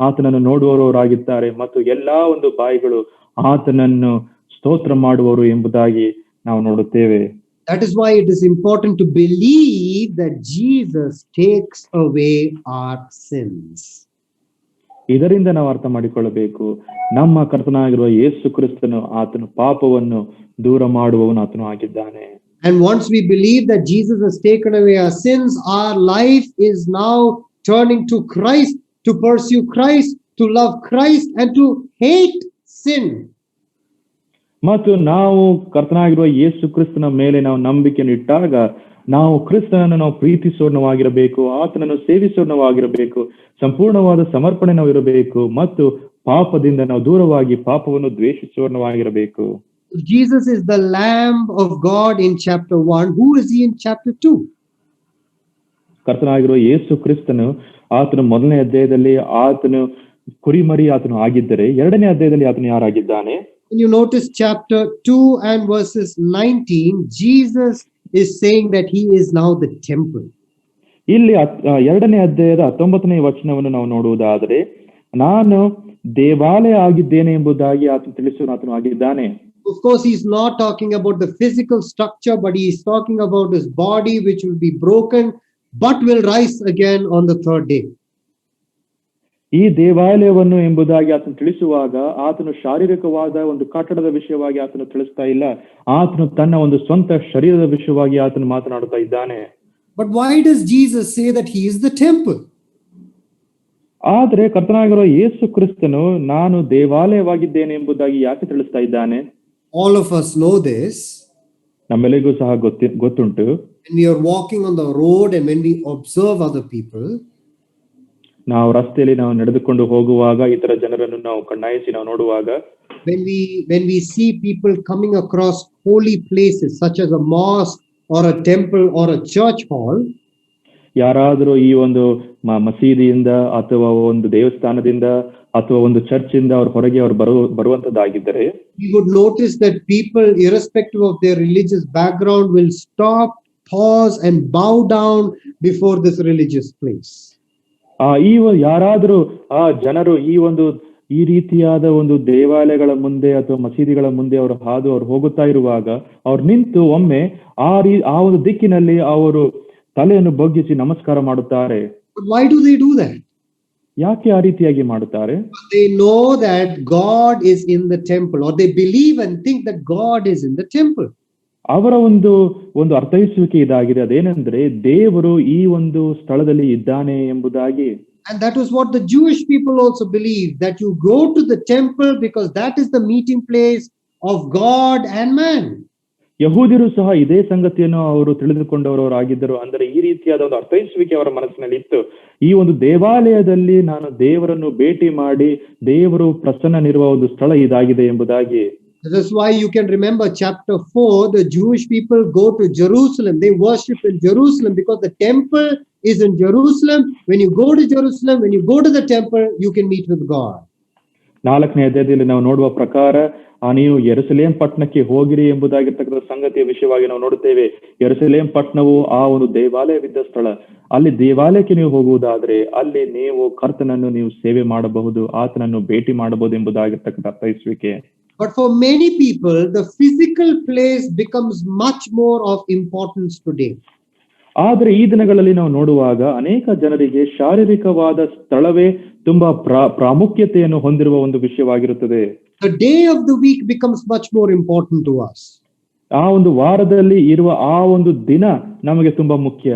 ಆತನನ್ನು ನೋಡುವವರಾಗಿದ್ದಾರೆ ಮತ್ತು ಎಲ್ಲಾ ಒಂದು ಬಾಯಿಗಳು ಆತನನ್ನು ಸ್ತೋತ್ರ ಮಾಡುವರು ಎಂಬುದಾಗಿ ನಾವು ನೋಡುತ್ತೇವೆ. That is why it is important to believe that Jesus takes away our sins. ಇದರಿಂದ ನಾವು ಅರ್ಥ ಮಾಡಿಕೊಳ್ಳಬೇಕು, ನಮ್ಮ ಕರ್ತನಾಗಿರುವ ಯೇಸು ಕ್ರಿಸ್ತನು ಆತನು ಪಾಪವನ್ನು ದೂರ ಮಾಡುವವನು ಆತನು ಆಗಿದ್ದಾನೆ. And once we believe that Jesus has taken away our sins, our life is now turning to Christ, to pursue Christ, to love Christ, and to hate sin. ಮತ್ತು ನಾವು ಕರ್ತನಾಗಿರುವ ಯೇಸು ಕ್ರಿಸ್ತನ ಮೇಲೆ ನಾವು ನಂಬಿಕೆಯನ್ನು ಇಟ್ಟಾಗ ನಾವು ಕ್ರಿಸ್ತನನ್ನು ನಾವು ಪ್ರೀತಿಸೋಣವಾಗಿರಬೇಕು, ಆತನನ್ನು ಸೇವಿಸೋಣವಾಗಿರಬೇಕು, ಸಂಪೂರ್ಣವಾದ ಸಮರ್ಪಣೆ ನಾವು ಇರಬೇಕು ಮತ್ತು ಪಾಪದಿಂದ ನಾವು ದೂರವಾಗಿ ಪಾಪವನ್ನು ದ್ವೇಷಿಸೋಣವಾಗಿರಬೇಕು. Jesus is the Lamb of God in chapter 1. Who is he in chapter 2? ಕರ್ತನಾಗಿರುವ ಯೇಸು ಕ್ರಿಸ್ತನು ಆತನು ಮೊದಲನೇ ಅಧ್ಯಾಯದಲ್ಲಿ ಆತನು ಕುರಿಮರಿ ಆತನು ಆಗಿದ್ದರೆ 2ನೇ ಅಧ್ಯಾಯದಲ್ಲಿ ಆತನು ಯಾರಾಗಿದ್ದಾನೆ? When you notice chapter 2 and verses 19, Jesus is saying that he is now the temple. ಇಲ್ಲಿ 2ನೇ ಅಧ್ಯಾಯದ 19ನೇ ವಚನವನ್ನು ನಾವು ನೋಡುವುದಾದರೆ ನಾನು ದೇವಾಲಯ ಆಗಿದ್ದೇನೆ ಎಂಬುದಾಗಿ ಆತನು ತಿಳಿಸುವ ಆತನು ಆಗಿದ್ದಾನೆ. Of course, he's not talking about the physical structure, but he is talking about his body, which will be broken, but will rise again on the third day. ಈ ದೇವಾಲಯವನ್ನು ಎಂಬುದಾಗಿ ಆತನು ತಿಳಿಸುವಾಗ ಆತನು ಶಾರೀರಿಕವಾದ ಒಂದು ಕಟ್ಟಡದ ವಿಷಯವಾಗಿ ಆತನು ತಿಳಿಸ್ತಾ ಇಲ್ಲ, ಆತನು ತನ್ನ ಒಂದು ಸ್ವಂತ ಶರೀರದ ವಿಷಯವಾಗಿ ಆತನು ಮಾತನಾಡುತ್ತಾ ಇದ್ದಾನೆ. But why does Jesus say that he is the temple? ಆದ್ರೆ ಕರ್ತನಾಗಿರುವ ಯೇಸು ಕ್ರಿಸ್ತನು ನಾನು ದೇವಾಲಯವಾಗಿದ್ದೇನೆ ಎಂಬುದಾಗಿ ಯಾಕೆ ತಿಳಿಸ್ತಾ ಇದ್ದಾನೆ? All of us know this. ನಮ್ಮೆಲ್ಲರಿಗೂ ಸಹ ಗೊತ್ತುಂಟು. When we are walking on the road and when we observe other people, ನಾವು ರಸ್ತೆಯಲ್ಲಿ ನಾವು ನಡೆದುಕೊಂಡು ಹೋಗುವಾಗ ಇತರ ಜನರನ್ನು ನಾವು ಕಣ್ಣಾಯಿಸಿ ನಾವು ನೋಡುವಾಗ, when we see people coming across holy places such as a mosque or a temple or a church hall, ಯಾರಾದರೂ ಈ ಒಂದು ಮಸೀದಿಯಿಂದ ಅಥವಾ ಒಂದು ದೇವಸ್ಥಾನದಿಂದ ಅಥವಾ ಒಂದು ಚರ್ಚ್ ಇಂದ ಅವ್ರ ಹೊರಗೆ ಅವ್ರು ಬರುವಂತದ್ದಾಗಿದ್ದರೆ, we would notice that people, irrespective of their religious background, will stop, pause and bow down before this religious place. ಯಾರಾದರೂ ಜನರು ಈ ಒಂದು ಈ ರೀತಿಯಾದ ಒಂದು ದೇವಾಲಯಗಳ ಮುಂದೆ ಅಥವಾ ಮಸೀದಿಗಳ ಮುಂದೆ ಅವ್ರು ಹೋಗುತ್ತಾ ಇರುವಾಗ ಅವ್ರು ನಿಂತು ಒಮ್ಮೆ ಆ ಒಂದು ದಿಕ್ಕಿನಲ್ಲಿ ಅವರು ತಲೆಯನ್ನು ಬಗ್ಗಿಸಿ ನಮಸ್ಕಾರ ಮಾಡುತ್ತಾರೆ. But why do they do that? ಯಾಕೆ ಆ ರೀತಿಯಾಗಿ ಮಾಡುತ್ತಾರೆ? They know that God is in the temple, or they believe and think that God is in the temple. ಅವರ ಒಂದು ಅರ್ಥೈಸುವಿಕೆ ಇದಾಗಿದೆ, ಅದೇನೆಂದ್ರೆ ದೇವರು ಈ ಒಂದು ಸ್ಥಳದಲ್ಲಿ ಇದ್ದಾನೆ ಎಂಬುದಾಗಿ. And that was what the Jewish people also believed, that you go to the temple because that is the meeting place of God and man. ಯಹೂದ್ಯರು ಸಹ ಇದೇ ಸಂಗತಿಯನ್ನು ಅವರು ತಿಳಿದುಕೊಂಡವರಾಗಿದ್ದರು. ಅಂದರೆ ಈ ರೀತಿಯಾದ ಒಂದು ಅರ್ಥೈಸುವಿಕೆ ಅವರ ಮನಸ್ಸಿನಲ್ಲಿ ಇತ್ತು. ಈ ಒಂದು ದೇವಾಲಯದಲ್ಲಿ ನಾನು ದೇವರನ್ನು ಭೇಟಿ ಮಾಡಿ ದೇವರು ಪ್ರಸನ್ನನಿರುವ ಒಂದು ಸ್ಥಳ ಇದಾಗಿದೆ ಎಂಬುದಾಗಿ. That's why you can remember chapter 4, the Jewish people go to Jerusalem. They worship in Jerusalem because the temple is in Jerusalem. When you go to Jerusalem, when you go to the temple, you can meet with God. 4ನೇ ಅಧ್ಯಾಯದಲ್ಲಿ ನಾವು ನೋಡುವ ಪ್ರಕಾರ ನೀವು ಯೆರೂಸಲೇಮ್ ಪಟ್ಟಣಕ್ಕೆ ಹೋಗಿರಿ ಎಂಬುದಾಗಿರ್ತಕ್ಕಂಥ ಸಂಗತಿಯ ವಿಷಯವಾಗಿ ನಾವು ನೋಡುತ್ತೇವೆ. ಯೆರೂಸಲೇಮ್ ಪಟ್ಟಣವು ಆ ಒಂದು ದೇವಾಲಯವಿದ್ದ ಸ್ಥಳ. ಅಲ್ಲಿ ದೇವಾಲಯಕ್ಕೆ ನೀವು ಹೋಗುವುದಾದ್ರೆ ಅಲ್ಲಿ ನೀವು ಕರ್ತನನ್ನು ನೀವು ಸೇವೆ ಮಾಡಬಹುದು, ಆತನನ್ನು ಭೇಟಿ ಮಾಡಬಹುದು ಎಂಬುದಾಗಿರ್ತಕ್ಕಂಥ ಅರ್ಥೈಸುವಿಕೆ. But for many people, the physical place becomes much more of importance today. ಆದ್ರೆ ಈ ದಿನಗಳಲ್ಲಿ ನಾವು ನೋಡುವಾಗ ಅನೇಕ ಜನರಿಗೆ ಶಾರೀರಿಕವಾದ ಸ್ಥಳವೇ ತುಂಬಾ ಪ್ರಾಮುಖ್ಯತೆಯನ್ನು ಹೊಂದಿರುವ ಒಂದು ವಿಷಯವಾಗಿರುತ್ತದೆ. The day of the week becomes much more important to us. ಆ ಒಂದು ವಾರದಲ್ಲಿ ಇರುವ ಆ ಒಂದು ದಿನ ನಮಗೆ ತುಂಬಾ ಮುಖ್ಯ.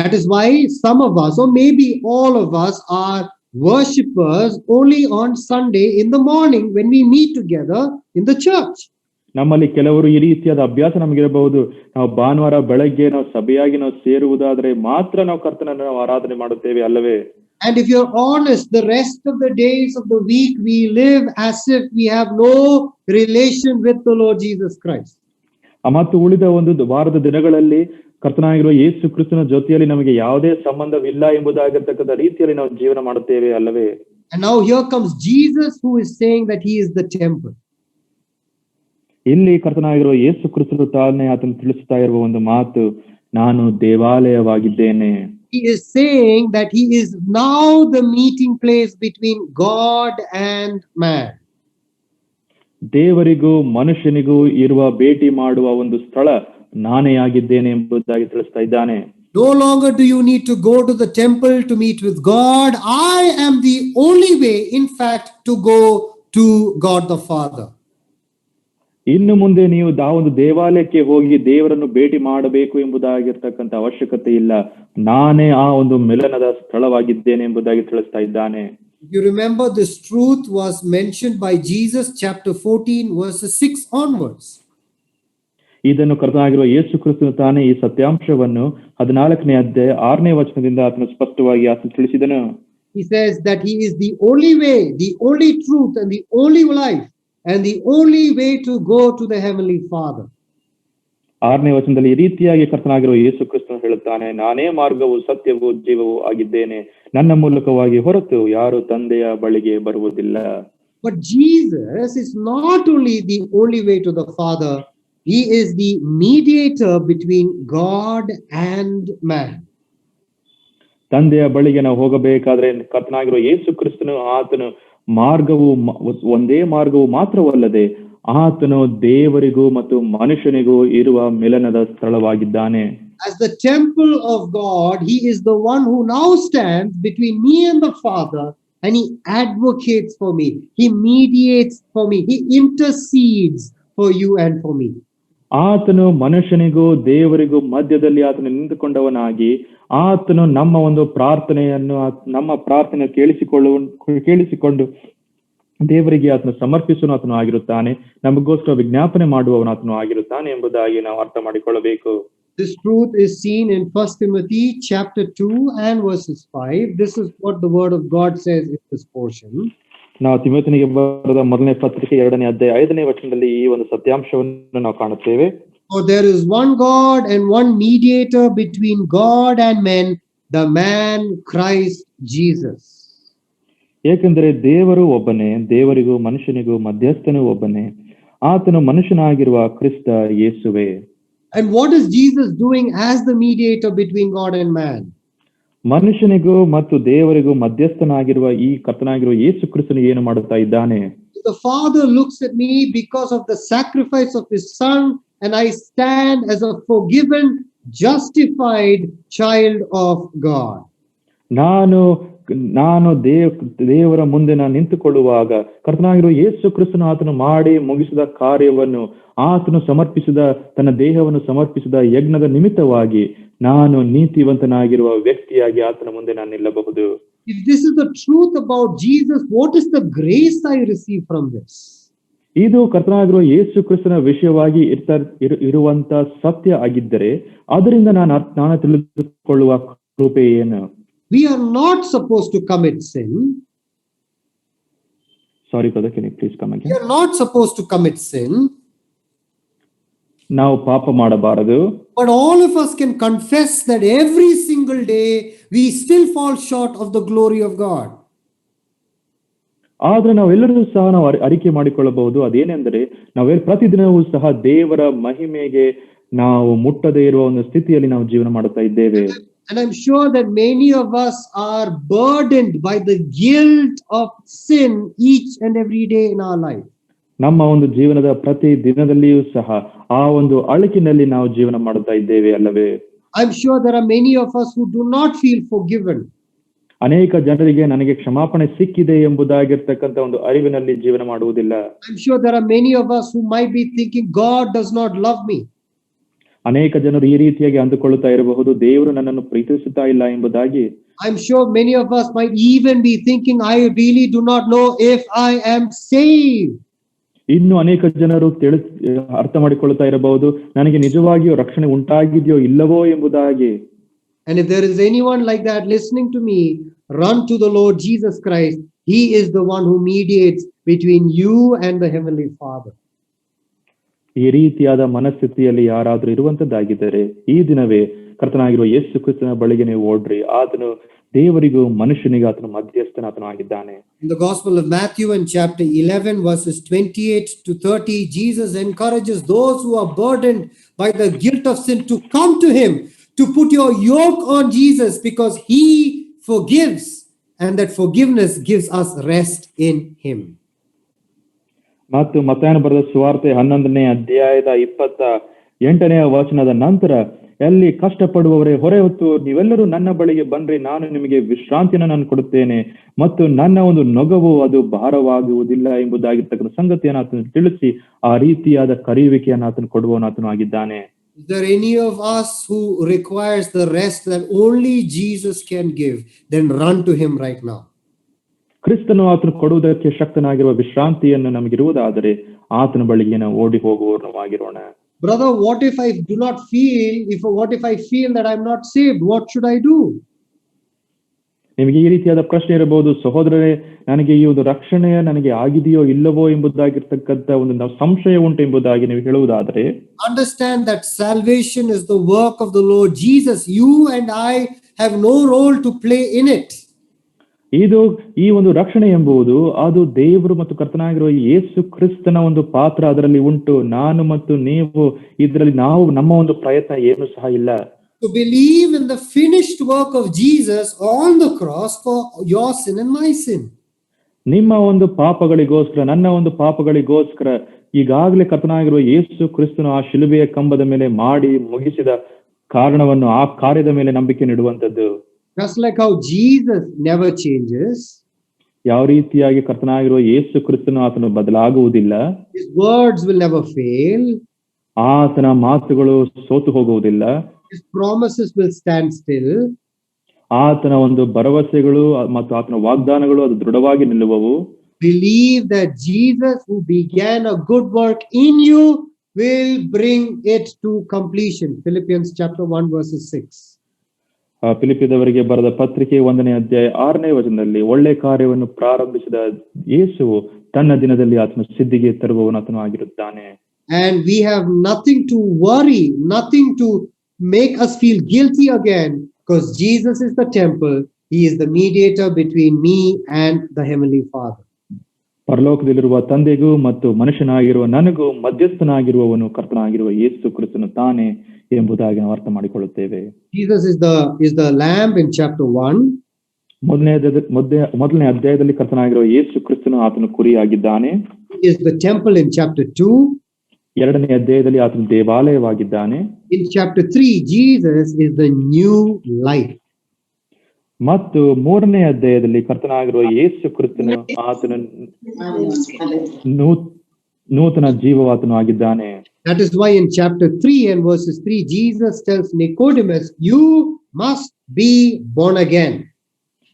That is why some of us, or maybe all of us, are worshippers only on Sunday in the morning when we meet together in the church. ನಮ್ಮಲ್ಲಿ ಕೆಲವರು ಈ ರೀತಿಯಾದ ಅಭ್ಯಾಸ ನಮಗಿರಬಹುದು. ನಾವು ಭಾನುವಾರ ಬೆಳಗ್ಗೆ ನಾವು ಸಭೆಯಾಗಿ ನಾವು ಸೇರುವುದಾದ್ರೆ ಮಾತ್ರ ನಾವು ಕರ್ತನನ್ನು ನಾವು ಆರಾಧನೆ ಮಾಡುತ್ತೇವೆ ಅಲ್ಲವೇ? And if you're honest, the rest of the days of the week we live as if we have no relation with the Lord Jesus Christ. ಮತ್ತು ಉಳಿದ ಒಂದು ವಾರದ ದಿನಗಳಲ್ಲಿ ಕರ್ತನಾಗಿರುವ ಯೇಸು ಕ್ರಿಸ್ತನ ಜೊತೆಯಲ್ಲಿ ನಮಗೆ ಯಾವುದೇ ಸಂಬಂಧವಿಲ್ಲ ಎಂಬುದಾಗಿರ್ತಕ್ಕಂಥ ರೀತಿಯಲ್ಲಿ ನಾವು ಜೀವನ ಮಾಡುತ್ತೇವೆ ಅಲ್ಲವೇ? And now here comes Jesus, who is saying that he is the temple. ಇಲ್ಲಿ ಕರ್ತನಾಗಿರುವ ಯೇಸು ಕ್ರಿಸ್ತನು ತಾನೇ ಆತನು ತಿಳಿಸುತ್ತಾ ಇರುವ ಒಂದು ಮಾತು, ನಾನು ದೇವಾಲಯವಾಗಿದ್ದೇನೆ. He is saying that he is now the meeting place between God and man. ದೇವರಿಗೂ ಮನುಷ್ಯನಿಗೂ ಇರುವ ಭೇಟಿ ಮಾಡುವ ಒಂದು ಸ್ಥಳ ನಾನೇ ಆಗಿದ್ದೇನೆ ಎಂಬುದಾಗಿ ತಿಳಿಸ್ತಾ ಇದ್ದಾನೆ. No longer do you need to go to the temple to meet with God. I am the only way, in fact, to go to God the Father. ಇನ್ನು ಮುಂದೆ ನೀವು ಒಂದು ದೇವಾಲಯಕ್ಕೆ ಹೋಗಿ ದೇವರನ್ನು ಭೇಟಿ ಮಾಡಬೇಕು ಎಂಬುದಾಗಿರ್ತಕ್ಕಂಥ ಅವಶ್ಯಕತೆ ಇಲ್ಲ. ನಾನೇ ಆ ಒಂದು ಮಿಲನದ ಸ್ಥಳವಾಗಿದ್ದೇನೆ ಎಂಬುದಾಗಿ ತಿಳಿಸ್ತಾ ಇದ್ದಾನೆ. You remember this truth was mentioned by Jesus, chapter 14, verses 6 onwards. ಇದನ್ನು ಕರ್ತನಾಗಿರುವ ಯೇಸು ಕ್ರಿಸ್ತನು ತಾನೇ ಈ ಸತ್ಯಾಂಶವನ್ನು 14ನೇ ಅಧ್ಯಾಯ 6ನೇ ವಚನದಿಂದ ಆತನು ಸ್ಪಷ್ಟವಾಗಿ ಆತನು ತಿಳಿಸಿದನು. He says that he is the only way, the only truth, and the only life, and the only way to go to the heavenly Father. 6ನೇ ವಚನದಲ್ಲಿ ಈ ರೀತಿಯಾಗಿ ಕರ್ತನಾಗಿರುವ ಯೇಸು ಕ್ರಿಸ್ತನು ಹೇಳುತ್ತಾನೆ, ನಾನೇ ಮಾರ್ಗವು ಸತ್ಯವೂ ಜೀವವೂ ಆಗಿದ್ದೇನೆ, ನನ್ನ ಮೂಲಕವಾಗಿ ಹೊರತು ಯಾರು ತಂದೆಯ ಬಳಿಗೆ ಬರುವುದಿಲ್ಲ. But Jesus is not only the only way to the Father, he is the mediator between God and man. ತಂದೆಯ ಬಳಿಗೆ ನಾವು ಹೋಗಬೇಕಾದ್ರೆ ಕರ್ತನಾಗಿರುವ ಯೇಸು ಕ್ರಿಸ್ತನು ಆತನು ಮಾರ್ಗವು ಒಂದೇ ಮಾರ್ಗವು ಮಾತ್ರವಲ್ಲದೆ ಆತನು ದೇವರಿಗೂ ಮತ್ತು ಮನುಷ್ಯನಿಗೂ ಇರುವ ಮಿಲನದ ಸ್ಥಳವಾಗಿದ್ದಾನೆ. As the temple of God, he is the one who now stands between me and the Father, and he advocates for me, he mediates for me, he intercedes for you and for me. ಆತನು ಮನುಷ್ಯನಿಗೂ ದೇವರಿಗೂ ಮಧ್ಯದಲ್ಲಿ ಆತನು ನಿಂತುಕೊಂಡವನಾಗಿ ಆತನು ನಮ್ಮ ಒಂದು ಪ್ರಾರ್ಥನೆಯನ್ನು ನಮ್ಮ ಪ್ರಾರ್ಥನೆ ಕೇಳಿಸಿಕೊಂಡು ದೇವರಿಗೆ ಆತನು ಸಮರ್ಪಿಸುವ ಆತನು ಆಗಿರುತ್ತಾನೆ, ನಮಗೋಸ್ಕರ ವಿಜ್ಞಾಪನೆ ಮಾಡುವವನು ಆತನು ಆಗಿರುತ್ತಾನೆ ಎಂಬುದಾಗಿ ನಾವು ಅರ್ಥ ಮಾಡಿಕೊಳ್ಳಬೇಕು. This truth is seen in 1 Timothy chapter 2 and verses 5. This is what the word of God says in this portion. ನಾವು ತಿಮೋಥಿಯನಿಗೆ ಬರೆದ ಮೊದಲನೇ ಪತ್ರಿಕೆ 2ನೇ ಅಧ್ಯಾಯ 5ನೇ ವಚನದಲ್ಲಿ ಈ ಒಂದು ಸತ್ಯಾಂಶವನ್ನು ನಾವು ಕಾಣುತ್ತೇವೆ. For there is one God and one mediator between God and men, the man Christ Jesus. ಏಕೆಂದರೆ ದೇವರು ಒಬ್ಬನೇ, ದೇವರಿಗೂ ಮನುಷ್ಯನಿಗೂ ಮಧ್ಯಸ್ಥನು ಒಬ್ಬನೇ, ಆತನು ಮನುಷ್ಯನಾಗಿರುವ ಕ್ರಿಸ್ತ ಯೇಸುವೆ. And what is Jesus doing as the mediator between God and man? ಮನುಷ್ಯನಿಗೂ ಮತ್ತು ದೇವರಿಗೂ ಮಧ್ಯಸ್ಥನಾಗಿರುವ ಈ ಕರ್ತನಾಗಿರುವ ಯೇಸು ಕ್ರಿಸ್ತನು ಏನು ಮಾಡುತ್ತಾ ಇದ್ದಾನೆ? The Father looks at me because of the sacrifice of his Son, and I stand as a forgiven, justified child of God. ನಾನು ದೇವರ ಮುಂದೆ ನಾನು ನಿಂತುಕೊಳ್ಳುವಾಗ ಕರ್ತನಾಗಿರುವ ಯೇಸು ಕ್ರಿಸ್ತನು ಆತನು ಮಾಡಿ ಮುಗಿಸಿದ ಕಾರ್ಯವನ್ನು ಆತನು ಸಮರ್ಪಿಸಿದ ತನ್ನ ದೇಹವನ್ನು ಸಮರ್ಪಿಸಿದ ಯಜ್ಞದ ನಿಮಿತ್ತವಾಗಿ ನಾನು ನೀತಿವಂತನಾಗಿರುವ ವ್ಯಕ್ತಿಯಾಗಿ ಆತನ ಮುಂದೆ ನಾನು ನಿಲ್ಲಬಹುದು. If this is the truth about Jesus, what is the grace I receive from this? ಇದು ಕರ್ತನಾಗಿರುವ ಯೇಸು ಕ್ರಿಸ್ತನ ವಿಷಯವಾಗಿ ಇರುವಂತ ಸತ್ಯ ಆಗಿದ್ದರೆ ಅದರಿಂದ ನಾನು ತಿಳಿದುಕೊಳ್ಳುವ ಕೃಪೆ ಏನು? We are not supposed to commit sin. Sorry brother, can you please come again? We are not supposed to commit sin. ನಾವು ಪಾಪ ಮಾಡಬಾರದು. But all of us can confess that every single day we still fall short of the glory of God. ಆದ್ರೆ ನಾವೆಲ್ಲರೂ ಸಹ ನಾವು ಅರಿಕೆ ಮಾಡಿಕೊಳ್ಳಬಹುದು. ಅದೇನೆಂದರೆ ಪ್ರತಿದಿನವೂ ಸಹ ದೇವರ ಮಹಿಮೆಗೆ ನಾವು ಮುಟ್ಟದೇ ಇರುವ ಒಂದು ಸ್ಥಿತಿಯಲ್ಲಿ ನಾವು ಜೀವನ ಮಾಡುತ್ತಾ ಇದ್ದೇವೆ. And I'm sure that many of us are burdened by the guilt of sin each and every day in our life. ನಮ್ಮ ಒಂದು ಜೀವನದ ಪ್ರತಿ ದಿನದಲ್ಲಿಯೂ ಸಹ ಆ ಒಂದು ಅಳುಕಿನಲ್ಲಿ ನಾವು ಜೀವನ ಮಾಡುತ್ತಾ ಇದ್ದೇವೆ ಅಲ್ಲವೇ? I'm sure there are many of us who do not feel forgiven. ಅನೇಕ ಜನರಿಗೆ ನನಗೆ ಕ್ಷಮಾಪಣೆ ಸಿಕ್ಕಿದೆ ಎಂಬುದಾಗಿರ್ತಕ್ಕಂಥ ಒಂದು ಅರಿವಿನಲ್ಲಿ ಜೀವನ ಮಾಡುವುದಿಲ್ಲ. I'm sure there are many of us who might be thinking God does not love me. ಅನೇಕ ಜನರು ಈ ರೀತಿಯಾಗಿ ಅಂದುಕೊಳ್ಳುತ್ತಾ ಇರಬಹುದು, ದೇವರು ನನ್ನನ್ನು ಪ್ರೀತಿಸುತ್ತಾ ಇಲ್ಲ ಎಂಬುದಾಗಿ. I'm sure many of us might even be thinking, I really do not know if I am saved. ಇನ್ನು ಅನೇಕ ಜನರು ಅರ್ಥ ಮಾಡಿಕೊಳ್ಳುತ್ತಾ ಇರಬಹುದು, ನನಗೆ ನಿಜವಾಗಿಯೂ ರಕ್ಷಣೆ ಉಂಟಾಗಿದೆಯೋ ಇಲ್ಲವೋ ಎಂಬುದಾಗಿ. And if there is anyone like that listening to me, run to the Lord Jesus Christ. He is the one who mediates between you and the Heavenly Father. ಈ ರೀತಿಯಾದ ಮನಸ್ಥಿತಿಯಲ್ಲಿ ಯಾರಾದ್ರೂ ಇರುವಂತದ್ದಾಗಿದ್ದರೆ ಈ ದಿನವೇ ಕರ್ತನಾಗಿರುವ ಯೇಸು ಕ್ರಿಸ್ತನ ಬಳಿಗೆ ನೀವು ಓಡ್ರಿ. ಆತನು ದೇವರಿಗೂ ಮನುಷ್ಯನಿಗೂ ಆತನು ಮಧ್ಯಸ್ಥನ ಆತನು ಆಗಿದ್ದಾನೆ. In the Gospel of Matthew in chapter 11 verses 28 to 30, Jesus encourages those who are burdened by the guilt of sin to come to him, to put your yoke on Jesus, because he forgives, and that forgiveness gives us rest in him. ಮತ್ತು ಮತ್ತಾಯನ ಬರೆದ ಸುವಾರ್ತೆ 11ನೇ ಅಧ್ಯಾಯದ 28ನೇ ವಚನದ ನಂತರ, ಎಲ್ಲಿ ಕಷ್ಟಪಡುವವರೇ ಹೊರೆ ಹೊತ್ತು ನೀವೆಲ್ಲರೂ ನನ್ನ ಬಳಿಗೆ ಬನ್ರಿ, ನಾನು ನಿಮಗೆ ವಿಶ್ರಾಂತಿಯನ್ನು ನಾನು ಕೊಡುತ್ತೇನೆ ಮತ್ತು ನನ್ನ ಒಂದು ನೊಗವು ಅದು ಭಾರವಾಗುವುದಿಲ್ಲ ಎಂಬುದಾಗಿರ್ತಕ್ಕಂಥ ಸಂಗತಿಯನ್ನು ಆತನು ತಿಳಿಸಿ ಆ ರೀತಿಯಾದ ಕರೆಯುವಿಕೆಯನ್ನು ಆತನು ಕೊಡುವವನಾತನು ಆಗಿದ್ದಾನೆ. Is there any of us who requires the rest that only Jesus can give? Then run to him right now. ಕ್ರಿಸ್ತನು ಆತನು ಕೊಡುವುದಕ್ಕೆ ಶಕ್ತನಾಗಿರುವ ವಿಶ್ರಾಂತಿಯನ್ನು ನಮಗಿರುವುದಾದರೆ ಆತನ ಬಳಿಗೆ ನಾವು ಓಡಿ ಹೋಗುವವರಾಗಿರೋಣ. Brother, what if I do not feel, what if I feel that I'm not saved? What should I do? ನಿಮಗೆ ಈ ರೀತಿಯಾದ ಪ್ರಶ್ನೆ ಇರಬಹುದು, ಸಹೋದರರೇ, ನನಗೆ ಈ ಒಂದು ರಕ್ಷಣೆ ನನಗೆ ಆಗಿದೆಯೋ ಇಲ್ಲವೋ ಎಂಬುದಾಗಿರ್ತಕ್ಕಂಥ ಒಂದು ಸಂಶಯ ಉಂಟು ಎಂಬುದಾಗಿ ನೀವು ಹೇಳುವುದಾದರೆ, understand that salvation is the work of the Lord Jesus. You and I have no role to play in it. ಈ ಒಂದು ರಕ್ಷಣೆ ಎಂಬುದು ಅದು ದೇವರು ಮತ್ತು ಕರ್ತನಾಗಿರುವ ಯೇಸು ಕ್ರಿಸ್ತನ ಒಂದು ಪಾತ್ರ ಅದರಲ್ಲಿ ಉಂಟು. ನಾನು ಮತ್ತು ನೀವು ಇದರಲ್ಲಿ ನಮ್ಮ ಒಂದು ಪ್ರಯತ್ನ ಏನು ಸಹ ಇಲ್ಲ. To believe in the finished work of Jesus on the cross for your sin and my sin. ನಿಮ್ಮ ಒಂದು ಪಾಪಗಳಿಗೋಸ್ಕರ, ನನ್ನ ಒಂದು ಪಾಪಗಳಿಗೋಸ್ಕರ ಈಗಾಗಲೇ ಕರ್ತನಾಗಿರುವ ಯೇಸು ಕ್ರಿಸ್ತನು ಆ ಶಿಲುಬೆಯ ಕಂಬದ ಮೇಲೆ ಮಾಡಿ ಮುಗಿಸಿದ ಕಾರಣವನ್ನು, ಆ ಕಾರ್ಯದ ಮೇಲೆ ನಂಬಿಕೆ ನೀಡುವಂತದ್ದು. Just like how Jesus never changes, ಯಾವ ರೀತಿಯಾಗಿ ಕರ್ತನಾಗಿರುವ ಯೇಸು ಕ್ರಿಸ್ತನು ಆತನು ಬದಲಾಗುವುದಿಲ್ಲ, his words will never fail, ಆತನ ಮಾತುಗಳು ಸೋತು ಹೋಗುವುದಿಲ್ಲ, his promises will stand still, ಆತನ ಒಂದು ಭರವಸೆಗಳು ಮತ್ತು ಆತನ ವಾಗ್ದಾನಗಳು ಅದು ದೃಢವಾಗಿ ನಿಲ್ಲುವವು. Believe that Jesus who began a good work in you will bring it to completion. Philippians chapter 1 verses 6. ಫಿಲಿಪ್ಪಿದವರಿಗೆ ಬರೆದ ಪತ್ರಿಕೆ 1ನೇ ಅಧ್ಯಾಯ 6ನೇ ವಚನದಲ್ಲಿ, ಒಳ್ಳೆ ಕಾರ್ಯವನ್ನು ಪ್ರಾರಂಭಿಸಿದ ಯೇಸುವು ತನ್ನ ದಿನದಲ್ಲಿ ಆತನ ಸಿದ್ಧಿಗೆ ತರುವವನು ಆತನು ಆಗಿರುತ್ತಾನೆ. And we have nothing to worry, nothing to make us feel guilty again, because Jesus is the temple. He is the mediator between me and the Heavenly Father. ಪರಲೋಕದಲ್ಲಿರುವ ತಂದೆಗೂ ಮತ್ತು ಮನುಷ್ಯನಾಗಿರುವ ನನಗೂ ಮಧ್ಯಸ್ಥನಾಗಿರುವವನು ಕರ್ತನಾಗಿರುವ ಯೇಸು ಕ್ರಿಸ್ತನು ತಾನೇ ಎಂಬುದಾಗಿ ನಾವು ಅರ್ಥ ಮಾಡಿಕೊಳ್ಳುತ್ತೇವೆ. Jesus is the lamb in chapter 1. ಮೊದಲನೇ ಅಧ್ಯಾಯದಲ್ಲಿ ಕರ್ತನಾಗಿರುವ ಯೇಸು ಕ್ರಿಸ್ತನು ಆತನು ಕುರಿಯಾಗಿದ್ದಾನೆ. He is the temple in chapter 2. ಎರಡನೇ ಅಧ್ಯಾಯದಲ್ಲಿ ಆತನು ದೇವಾಲಯವಾಗಿದ್ದಾನೆ. In chapter 3, Jesus is the new life. ಮತ್ತು ಮೂರನೇ ಅಧ್ಯಾಯದಲ್ಲಿ ಕರ್ತನಾಗಿರುವ ಯೇಸು ಕ್ರಿಸ್ತನು ಆತನು ನೂತನ ಜೀವವಾತನು ಆಗಿದ್ದಾನೆ. That is why in chapter 3 and verses 3, Jesus tells Nicodemus, you must be born again.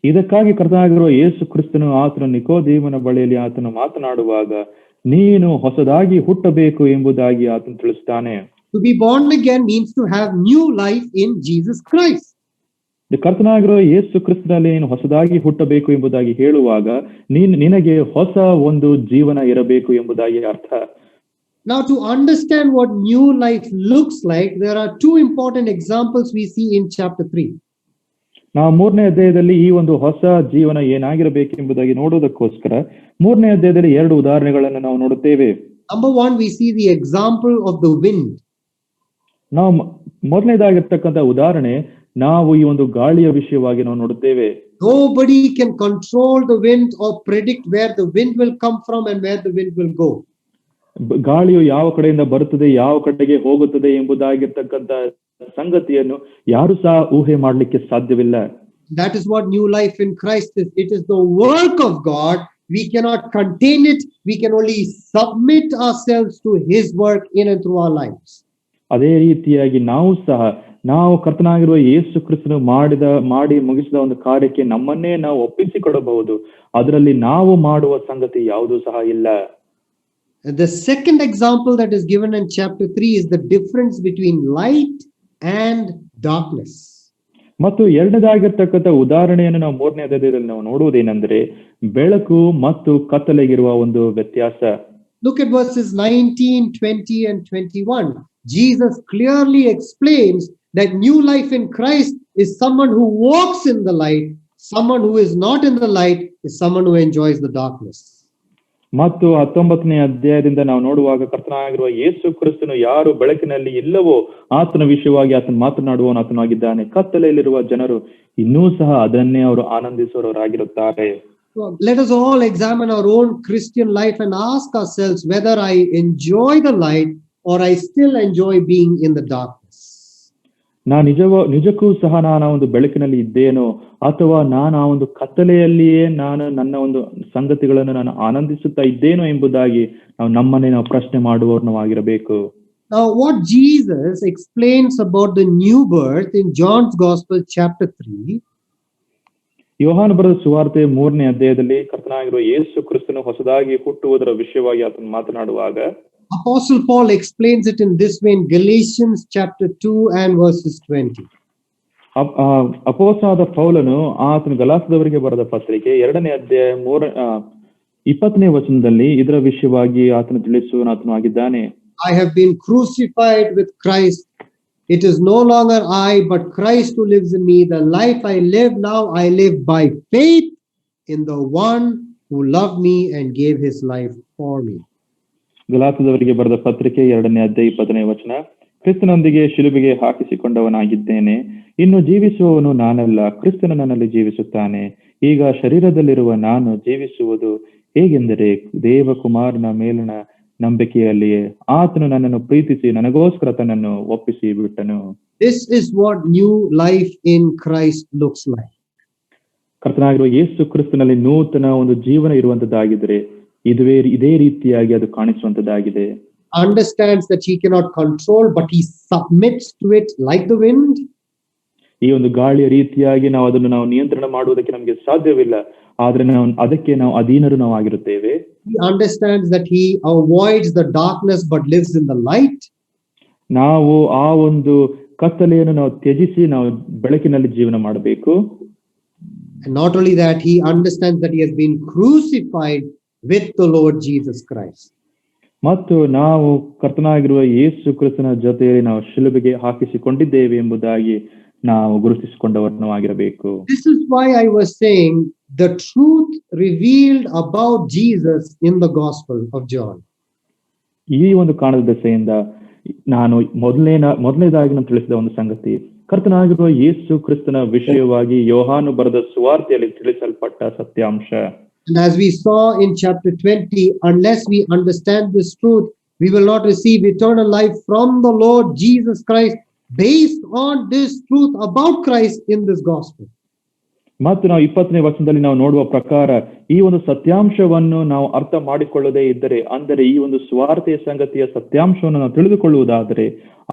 ಇದಕ್ಕಾಗಿ ಕರ್ತನಾಗಿರುವ ಯೇಸು ಕ್ರಿಸ್ತನು ಆತನು ನಿಕೋದೇಮನ ಬಳಿಯಲ್ಲಿ ಆತನು ಮಾತನಾಡುವಾಗ ನೀನು ಹೊಸದಾಗಿ ಹುಟ್ಟಬೇಕು ಎಂಬುದಾಗಿ ಆತನು ತಿಳಿಸ್ತಾನೆ. To be born again means to have new life in Jesus Christ. ಕರ್ತನಾಗಿರುವ ಯೇಸು ಕ್ರಿಸ್ತನಲ್ಲಿ ನೀನು ಹೊಸದಾಗಿ ಹುಟ್ಟಬೇಕು ಎಂಬುದಾಗಿ ಹೇಳುವಾಗ ನಿನಗೆ ಹೊಸ ಒಂದು ಜೀವನ ಇರಬೇಕು ಎಂಬುದಾಗಿ ಅರ್ಥ. Now, to understand what new life looks like, there are two important examples we see in chapter 3. ನಾವು ಮೂರನೇ ಅಧ್ಯಾಯದಲ್ಲಿ ಈ ಒಂದು ಹೊಸ ಜೀವನ ಏನಾಗಿರಬೇಕು ಎಂಬುದಾಗಿ ನೋಡುವುದಕ್ಕೋಸ್ಕರ ಮೂರನೇ ಅಧ್ಯಾಯದಲ್ಲಿ ಎರಡು ಉದಾಹರಣೆಗಳನ್ನು ನಾವು ನೋಡುತ್ತೇವೆ. Number one, we see the example of the wind. ನಾವು ಮೊದಲನೇದಾಗಿರ್ತಕ್ಕಂಥ ಉದಾಹರಣೆ ನಾವು ಈ ಒಂದು ಗಾಳಿಯ ವಿಷಯವಾಗಿ ನಾವು ನೋಡುತ್ತೇವೆ. Nobody can control the wind or predict where the wind will come from and where the wind will go. ಗಾಳಿಯು ಯಾವ ಕಡೆಯಿಂದ ಬರುತ್ತದೆ, ಯಾವ ಕಡೆಗೆ ಹೋಗುತ್ತದೆ ಎಂಬುದಾಗಿರ್ತಕ್ಕಂಥ ಸಂಗತಿಯನ್ನು ಯಾರು ಸಹ ಊಹೆ ಮಾಡಲಿಕ್ಕೆ ಸಾಧ್ಯವಿಲ್ಲ. That is what new life in Christ is. It is the work of God. We cannot contain it. We can only submit ourselves to His work in and through our lives. ಅದೇ ರೀತಿಯಾಗಿ ನಾವು ಕರ್ತನಾಗಿರುವ ಯೇಸು ಕ್ರಿಸ್ತನು ಮಾಡಿ ಮುಗಿಸಿದ ಒಂದು ಕಾರ್ಯಕ್ಕೆ ನಮ್ಮನ್ನೇ ನಾವು ಒಪ್ಪಿಸಿಕೊಡಬಹುದು. ಅದರಲ್ಲಿ ನಾವು ಮಾಡುವ ಸಂಗತಿ ಯಾವುದೂ ಸಹ ಇಲ್ಲ. The second example that is given in chapter 3 is the difference between light and darkness. ಮತ್ತು ಎರಡನೇದಾಗಿರ್ತಕ್ಕಂಥ ಉದಾಹರಣೆಯನ್ನು ನಾವು ಮೂರನೇ ಅಧ್ಯಾಯದಲ್ಲಿ ನಾವು ನೋಡುವುದೇನೆಂದರೆ ಬೆಳಕು ಮತ್ತು ಕತ್ತಲೆಗಿರುವ ಒಂದು ವ್ಯತ್ಯಾಸ. Look at verses 19, 20 and 21. Jesus clearly explains that new life in Christ is someone who walks in the light. Someone who is not in the light is someone who enjoys the darkness. ಮತ್ತು 19ನೇ ಅಧ್ಯಾಯದಿಂದ ನಾವು ನೋಡುವಾಗ ಕರ್ತನಾಗಿರುವ ಯೇಸು ಕ್ರಿಸ್ತನು ಯಾರು ಬೆಳಕಿನಲ್ಲಿ ಇಲ್ಲವೋ ಆತನ ವಿಷಯವಾಗಿ ಆತನು ಮಾತನಾಡುವವನು ಆತನಾಗಿದ್ದಾನೆ. ಕತ್ತಲೆಯಲ್ಲಿರುವ ಜನರು ಇನ್ನೂ ಸಹ ಅದನ್ನೇ ಅವರು ಆನಂದಿಸುವವರಾಗಿರುತ್ತಾರೆ. Let us all examine our own Christian life and ask ourselves whether I enjoy the light or I still enjoy being in the darkness. ನಿಜಕ್ಕೂ ಸಹ ನಾನು ಒಂದು ಬೆಳಕಿನಲ್ಲಿ ಇದ್ದೇನೋ ಅಥವಾ ನಾನು ಆ ಒಂದು ಕತ್ತಲೆಯಲ್ಲಿಯೇ ನಾನು ನನ್ನ ಒಂದು ಸಂಗತಿಗಳನ್ನು ನಾನು ಆನಂದಿಸುತ್ತಾ ಇದ್ದೇನೋ ಎಂಬುದಾಗಿ ನಾವು ಪ್ರಶ್ನೆ ಮಾಡುವವನು ಆಗಿರಬೇಕು. Now, what Jesus explains about the new birth in John's Gospel chapter 3. ಯೋಹಾನ ಬರೆದ ಸುವಾರ್ತೆ 3ನೇ ಅಧ್ಯಾಯದಲ್ಲಿ ಕರ್ತನಾಗಿರುವ ಯೇಸು ಕ್ರಿಸ್ತನು ಹೊಸದಾಗಿ ಹುಟ್ಟುವುದರ ವಿಷಯವಾಗಿ ಆತನು ಮಾತನಾಡುವಾಗ Apostle Paul explains it in this way in Galatians chapter 2 and verses 20. ಅಪೊಸ್ತಲನಾದ ಪೌಲನು ಆತನು ಗಲಾತ್ಯದವರಿಗೆ ಬರೆದ ಪತ್ರಿಕೆ 2ನೇ ಅಧ್ಯಾಯ 20ನೇ ವಚನದಲ್ಲಿ ಇದರ ವಿಷಯವಾಗಿ ಆತನು ತಿಳಿಸುವವನು ಆಗಿದ್ದಾನೆ. I have been crucified with Christ. It is no longer I, but Christ who lives in me. The life I live now, I live by faith in the one who loved me and gave his life for me. ಗಲಾತ್ಯದವರಿಗೆ ಬರೆದ ಪತ್ರಿಕೆ 2ನೇ ಅಧ್ಯಾಯ 20ನೇ ವಚನ. ಕ್ರಿಸ್ತನೊಂದಿಗೆ ಶಿಲುಬೆಗೆ ಹಾಕಿಸಿಕೊಂಡವನಾಗಿದ್ದೇನೆ. ಇನ್ನು ಜೀವಿಸುವವನು ನಾನಲ್ಲ, ಕ್ರಿಸ್ತನು ನನ್ನಲ್ಲಿ ಜೀವಿಸುತ್ತಾನೆ. ಈಗ ಶರೀರದಲ್ಲಿರುವ ನಾನು ಜೀವಿಸುವುದು ಹೇಗೆಂದರೆ ದೇವಕುಮಾರನ ಮೇಲಿನ ನಂಬಿಕೆಯಲ್ಲಿಯೇ. ಆತನು ನನ್ನನ್ನು ಪ್ರೀತಿಸಿ ನನಗೋಸ್ಕರ ತನ್ನನ್ನು ಒಪ್ಪಿಸಿ ಬಿಟ್ಟನು. This is what new life in Christ looks like. ಕರ್ತನಾಗಿರುವ ಯೇಸು ಕ್ರಿಸ್ತನಲ್ಲಿ ನೂತನ ಒಂದು ಜೀವನ ಇರುವಂತದ್ದಾಗಿದ್ರೆ ಇದೇ ರೀತಿಯಾಗಿ ಅದು ಕಾಣಿಸುವಂತದ್ದಾಗಿದೆ. Understands that he cannot control, but he submits to it like the wind. ಈ ಒಂದು ಗಾಳಿಯ ರೀತಿಯಾಗಿ ನಾವು ನಿಯಂತ್ರಣ ಮಾಡುವುದಕ್ಕೆ ನಮಗೆ ಸಾಧ್ಯವಿಲ್ಲ, ಆದ್ರೆ ಅದಕ್ಕೆ ನಾವು ಅಧೀನರು ಆಗಿರುತ್ತೇವೆ. He understands that he avoids the darkness but lives in the light. ನಾವು ಆ ಒಂದು ಕತ್ತಲೆಯನ್ನು ನಾವು ತ್ಯಜಿಸಿ ನಾವು ಬೆಳಕಿನಲ್ಲಿ ಜೀವನ ಮಾಡಬೇಕು. And not only that, he understands that he has been crucified with the Lord Jesus Christ. ಮತ್ತು ನಾವು ಕರ್ತನಾಗಿರುವ ಯೇಸು ಕ್ರಿಸ್ತನ ಜೊತೆಯಲ್ಲಿ ನಾವು ಶಿಲುಬೆಗೆ ಹಾಕಿಸಿಕೊಂಡಿದ್ದೇವೆ ಎಂಬುದಾಗಿ ನಾವು ಗುರುತಿಸಿಕೊಂಡವರನ್ನು ಆಗಿರಬೇಕು. This is why I was saying the truth revealed about Jesus in the Gospel of John. ಈ ಒಂದು ಕಾರಣದ ದೆಸೆಯಿಂದ ನಾನು ಮೊದಲನೇದಾಗಿ ನಾನು ತಿಳಿಸಿದ ಒಂದು ಸಂಗತಿ, ಕರ್ತನಾಗಿರುವ ಯೇಸು ಕ್ರಿಸ್ತನ ವಿಷಯವಾಗಿ ಯೋಹಾನು ಬರೆದ ಸುವಾರ್ತೆಯಲ್ಲಿ ತಿಳಿಸಲ್ಪಟ್ಟ ಸತ್ಯಾಂಶ. And as we saw in chapter 20, unless we understand this truth, we will not receive eternal life from the Lord Jesus Christ based on this truth about Christ in this gospel. ಮತ್ತು ನಾವು 20ನೇ ವಚನದಲ್ಲಿ ನಾವು ನೋಡುವ ಪ್ರಕಾರ ಈ ಒಂದು ಸತ್ಯಾಂಶವನ್ನು ನಾವು ಅರ್ಥ ಮಾಡಿಕೊಳ್ಳದೇ ಇದ್ದರೆ, ಅಂದರೆ ಈ ಒಂದು ಸ್ವಾರ್ಥೆಯ ಸಂಗತಿಯ ಸತ್ಯಾಂಶವನ್ನು ನಾವು ತಿಳಿದುಕೊಳ್ಳುವುದಾದರೆ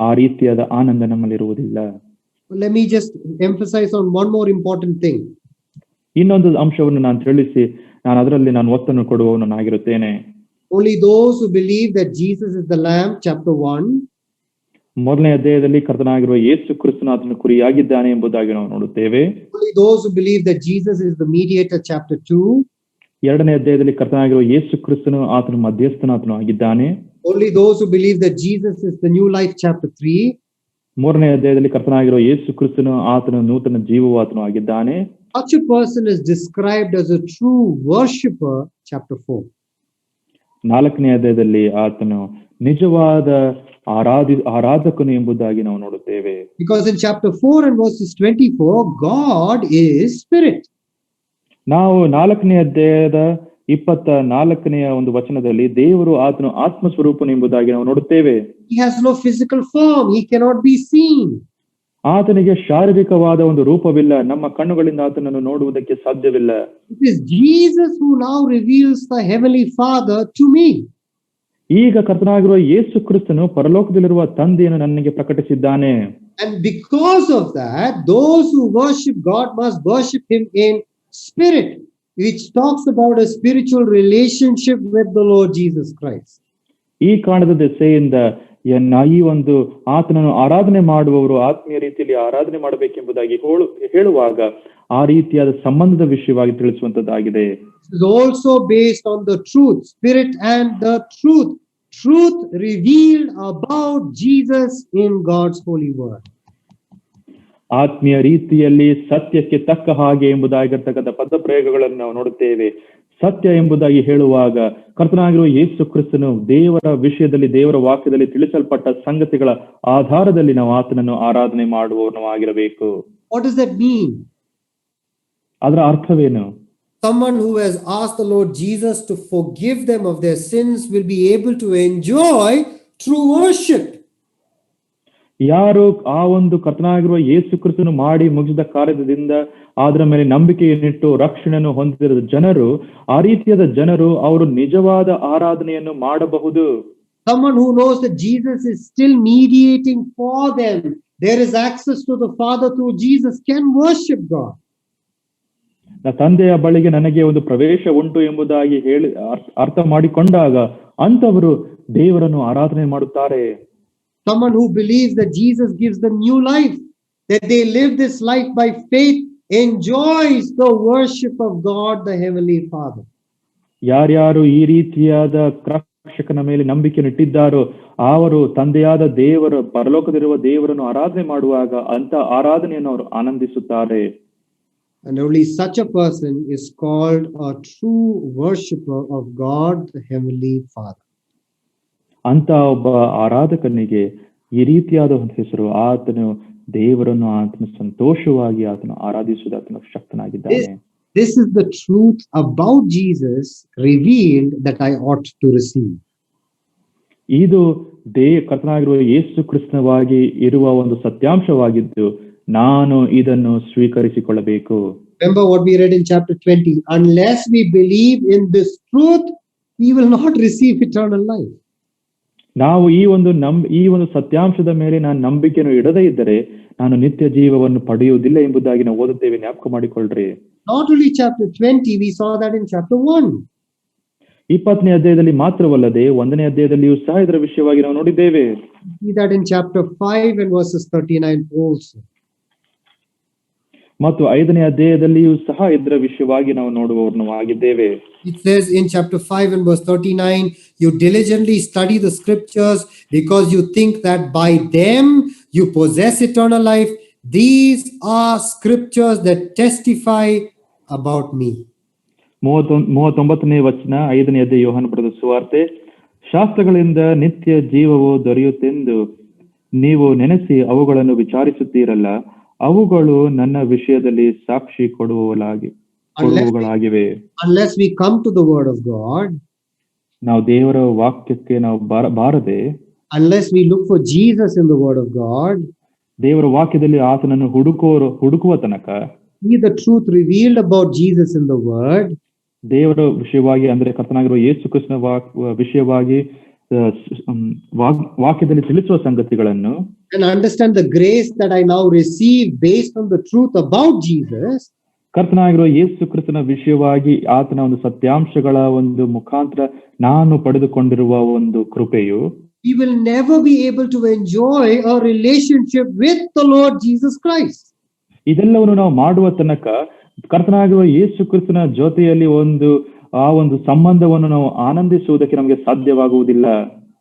ಆ ರೀತಿಯಾದ ಆನಂದ ನಮ್ಮಲ್ಲಿರುವುದಿಲ್ಲ. Let me just emphasize on one more important thing. ಇನ್ನೊಂದು ಅಂಶವನ್ನು ನಾನು ತಿಳಿಸಿ ಅದರಲ್ಲಿ ಒತ್ತನ್ನು ಕೊಡುವವನಾಗಿರುತ್ತೇನೆ. Only those who believe that Jesus is the Lamb, chapter 1. ಮೊದಲನೇ ಅಧ್ಯಾಯದಲ್ಲಿ ಕರ್ತನಾಗಿರುವ ಯೇಸು ಕ್ರಿಸ್ತನು ಆತನ ಕುರಿಯಾಗಿದ್ದಾನೆ ಎಂಬುದಾಗಿ ನಾವು ನೋಡುತ್ತೇವೆ. Only those who believe that Jesus is the mediator, chapter 2. ಎರಡನೇ ಅಧ್ಯಾಯದಲ್ಲಿ ಕರ್ತನಾಗಿರುವ ಯೇಸು ಕ್ರಿಸ್ತನು ಆತನ ಮಧ್ಯಸ್ಥನಾತನು ಆಗಿದ್ದಾನೆ. Only those who believe that Jesus is the new life, chapter 3. ಮೂರನೇ ಅಧ್ಯಾಯದಲ್ಲಿ ಕರ್ತನಾಗಿರುವ ಯೇಸು ಕ್ರಿಸ್ತನು ಆತನ ನೂತನ ಜೀವವು ಆತನು ಆಗಿದ್ದಾನೆ. Such a person is described as a true worshipper, chapter 4. ನಾಲ್ಕನೇ ಅಧ್ಯಾಯದಲ್ಲಿ ಆತನು ನಿಜವಾದ ಆರಾಧಕನು ಎಂಬುದಾಗಿ ನಾವು ನೋಡುತ್ತೇವೆ. Because in chapter 4 and verses 24, God is spirit. ನಾವು ನಾಲ್ಕನೇ ಅಧ್ಯಾಯದ 24ನೆಯ ಒಂದು ವಚನದಲ್ಲಿ ದೇವರು ಆತನು ಆತ್ಮ ಸ್ವರೂಪನು ಎಂಬುದಾಗಿ ನಾವು ನೋಡುತ್ತೇವೆ. He has no physical form. He cannot be seen. ಆತನಿಗೆ ಶಾರೀರಿಕವಾದ ಒಂದು ರೂಪವಿಲ್ಲ. ನಮ್ಮ ಕಣ್ಣುಗಳಿಂದ ಆತನನ್ನು ನೋಡುವುದಕ್ಕೆ ಸಾಧ್ಯವಿಲ್ಲ. It is Jesus who now reveals the heavenly Father to me. ಈಗ ಕರ್ತನಾಗಿರುವ ಯೇಸು ಕ್ರಿಸ್ತನು ಪರಲೋಕದಲ್ಲಿರುವ ತಂದೆಯನ್ನು ನನಗೆ ಪ್ರಕಟಿಸಿದ್ದಾನೆ. And because of that, those who worship God must worship him in spirit, which talks about a spiritual relationship with the Lord Jesus Christ. ಈ ಕಾರಣದ ದೆಸೆಯಿಂದ ಈ ಒಂದು ಆತನನ್ನು ಆರಾಧನೆ ಮಾಡುವವರು ಆತ್ಮೀಯ ರೀತಿಯಲ್ಲಿ ಆರಾಧನೆ ಮಾಡಬೇಕೆಂಬುದಾಗಿ ಹೇಳುವಾಗ ಆ ರೀತಿಯಾದ ಸಂಬಂಧದ ವಿಷಯವಾಗಿ ತಿಳಿಸುವಂತದ್ದಾಗಿದೆ. It is also based on the truth, spirit and the truth revealed about Jesus in God's holy word. ಆತ್ಮೀಯ ರೀತಿಯಲ್ಲಿ ಸತ್ಯಕ್ಕೆ ತಕ್ಕ ಹಾಗೆ ಎಂಬುದಾಗಿರ್ತಕ್ಕಂಥ ಪದ ಪ್ರಯೋಗಗಳನ್ನು ನಾವು ನೋಡುತ್ತೇವೆ. ಸತ್ಯ ಎಂಬುದಾಗಿ ಹೇಳುವಾಗ ಕರ್ತನಾಗಿರುವ ಯೇಸು ಕ್ರಿಸ್ತನು ದೇವರ ವಿಷಯದಲ್ಲಿ ದೇವರ ವಾಕ್ಯದಲ್ಲಿ ತಿಳಿಸಲ್ಪಟ್ಟ ಸಂಗತಿಗಳ ಆಧಾರದಲ್ಲಿ ನಾವು ಆತನನ್ನು ಆರಾಧನೆ ಮಾಡುವವನಾಗಿರಬೇಕು. What does that mean? ಅದರ ಅರ್ಥವೇನು? Someone who has asked the Lord Jesus to forgive them of their sins will be able to enjoy true worship. ಯಾರು ಆ ಒಂದು ಕರ್ತನಾಗಿರುವ ಯೇಸು ಕ್ರಿಸ್ತನು ಮಾಡಿ ಮುಗಿಸಿದ ಕಾರ್ಯದಿಂದ ಅದರ ಮೇಲೆ ನಂಬಿಕೆಯನ್ನಿಟ್ಟು ರಕ್ಷಣೆಯನ್ನು ಹೊಂದಿದ ಜನರು, ಆ ರೀತಿಯಾದ ಜನರು ಅವರು ನಿಜವಾದ ಆರಾಧನೆಯನ್ನು ಮಾಡಬಹುದು. Someone who knows that Jesus is still mediating for them, there is access to the Father through Jesus, can worship God. ತಂದೆಯ ಬಳಿಗೆ ನನಗೆ ಒಂದು ಪ್ರವೇಶ ಉಂಟು ಎಂಬುದಾಗಿ ಹೇಳಿ ಅರ್ಥ ಮಾಡಿಕೊಂಡಾಗ ಅಂತವರು ದೇವರನ್ನು ಆರಾಧನೆ ಮಾಡುತ್ತಾರೆ. Someone who believes that Jesus gives them new life, that they live this life by faith, enjoys the worship of God, the Heavenly Father. ಯಾರ್ಯಾರು ಈ ರೀತಿಯಾದ ರಕ್ಷಕನ ಮೇಲೆ ನಂಬಿಕೆಯನ್ನು ಇಟ್ಟಿದ್ದಾರೋ ಅವರು ತಂದೆಯಾದ ದೇವರು ಪರಲೋಕದಲ್ಲಿರುವ ದೇವರನ್ನು ಆರಾಧನೆ ಮಾಡುವಾಗ ಅಂತ ಆರಾಧನೆಯನ್ನು ಅವರು ಆನಂದಿಸುತ್ತಾರೆ. And only such a person is called a true worshipper of God, the Heavenly Father. ಅಂತ ಒಬ್ಬ ಆರಾಧಕನಿಗೆ ಈ ರೀತಿಯಾದ ಒಂದು ಹೆಸರು. ಆತನು ದೇವರನ್ನು ಆತನ ಸಂತೋಷವಾಗಿ ಆತನು ಆರಾಧಿಸುವುದು ಆತನ ಶಕ್ತನಾಗಿದ್ದಾನೆ. This is the truth about Jesus revealed that I ought to receive. ಇದು ಕರ್ತನಾಗಿರುವ ಯೇಸು ಕ್ರಿಸ್ತವಾಗಿ ಇರುವ ಒಂದು ಸತ್ಯಾಂಶವಾಗಿದ್ದು ನಾನು ಇದನ್ನು ಸ್ವೀಕರಿಸಿಕೊಳ್ಳಬೇಕು. Remember what we read in chapter 20. Unless we believe in this truth, we will not receive eternal life. ನಾವು ಈ ಒಂದು ಸತ್ಯಾಂಶದ ಮೇಲೆ ನಾನು ನಂಬಿಕೆಯನ್ನು ಇಡದೇ ಇದ್ದರೆ ನಾನು ನಿತ್ಯ ಜೀವವನ್ನು ಪಡೆಯುವುದಿಲ್ಲ ಎಂಬುದಾಗಿ ನಾವು ಓದುತ್ತೇವೆ. ಜ್ಞಾಪಕ ಮಾಡಿಕೊಳ್ಳ್ರಿ. Not only chapter 20, we saw that in chapter 1. 20ನೇ ಅಧ್ಯಾಯದಲ್ಲಿ ಮಾತ್ರವಲ್ಲದೆ 1ನೇ ಅಧ್ಯಾಯದಲ್ಲಿಯೂ ಸಹ ಇದರ ವಿಷಯವಾಗಿ ನಾವು ನೋಡಿದ್ದೇವೆ. See that in chapter 5 and verses 39 also. ಮತ್ತು 5ನೇ ಅಧ್ಯಾಯದಲ್ಲಿಯೂ ಸಹ ಇದರ ವಿಷಯವಾಗಿ ನಾವು ನೋಡುವವರನ್ನು ಆಗಿದ್ದೇವೆ. It says in chapter 5 and verse 39, you diligently study the scriptures because you think that by them you possess eternal life. These are scriptures that testify about me. 39ನೇ ವಚನ 5ನೇ ಅಧ್ಯಾಯ ಯೋಹಾನ ಬರೆದ ಸುವಾರ್ತೆ. ಶಾಸ್ತ್ರಗಳಿಂದ ನಿತ್ಯ ಜೀವವು ದೊರೆಯುತ್ತೆಂದು ನೀವು ನೆನೆಸಿ ಅವುಗಳನ್ನು ವಿಚಾರಿಸುತ್ತೀರಲ್ಲ, ಅವುಗಳು ನನ್ನ ವಿಷಯದಲ್ಲಿ ಸಾಕ್ಷಿ ಕೊಡುವುಗಳಾಗಿವೆ. Unless we come to the word of God, ನಾವು ದೇವರ ವಾಕ್ಯಕ್ಕೆ ನಾವು ಬಾರದೆ, unless we look for Jesus in the word of God, ದೇವರ ವಾಕ್ಯದಲ್ಲಿ ಆತನನ್ನು ಹುಡುಕುವ ತನಕ, see the truth revealed about Jesus in the word, ದೇವರ ವಿಷಯವಾಗಿ ಅಂದ್ರೆ ಕರ್ತನಾಗಿರುವ ಯೇಸು ಕ್ರಿಸ್ತನ ವಿಷಯವಾಗಿ ವಾಕ್ಯದಲ್ಲಿ ತಿಳಿಸುವ ಸಂಗತಿಗಳನ್ನು, and understand the grace that I now receive based on the truth about Jesus, ಕರ್ತನಾಗಿರುವ ಯೇಸು ಕ್ರಿಸ್ತನ ವಿಷಯವಾಗಿ ಆತನ ಒಂದು ಸತ್ಯಾಂಶಗಳ ಒಂದು ಮುಖಾಂತರ ನಾನು ಪಡೆದುಕೊಂಡಿರುವ ಒಂದು ಕೃಪೆಯು, we will never be able to enjoy a relationship with the Lord Jesus Christ. ಇದೆಲ್ಲವನ್ನು ನಾವು ಮಾಡುವ ತನಕ ಕರ್ತನಾಗಿರುವ ಯೇಸು ಕ್ರಿಸ್ತನ ಜೊತೆಯಲ್ಲಿ ಆ ಒಂದು ಸಂಬಂಧವನ್ನು ನಾವು ಆನಂದಿಸುವುದಕ್ಕೆ ನಮಗೆ ಸಾಧ್ಯವಾಗುವುದಿಲ್ಲ.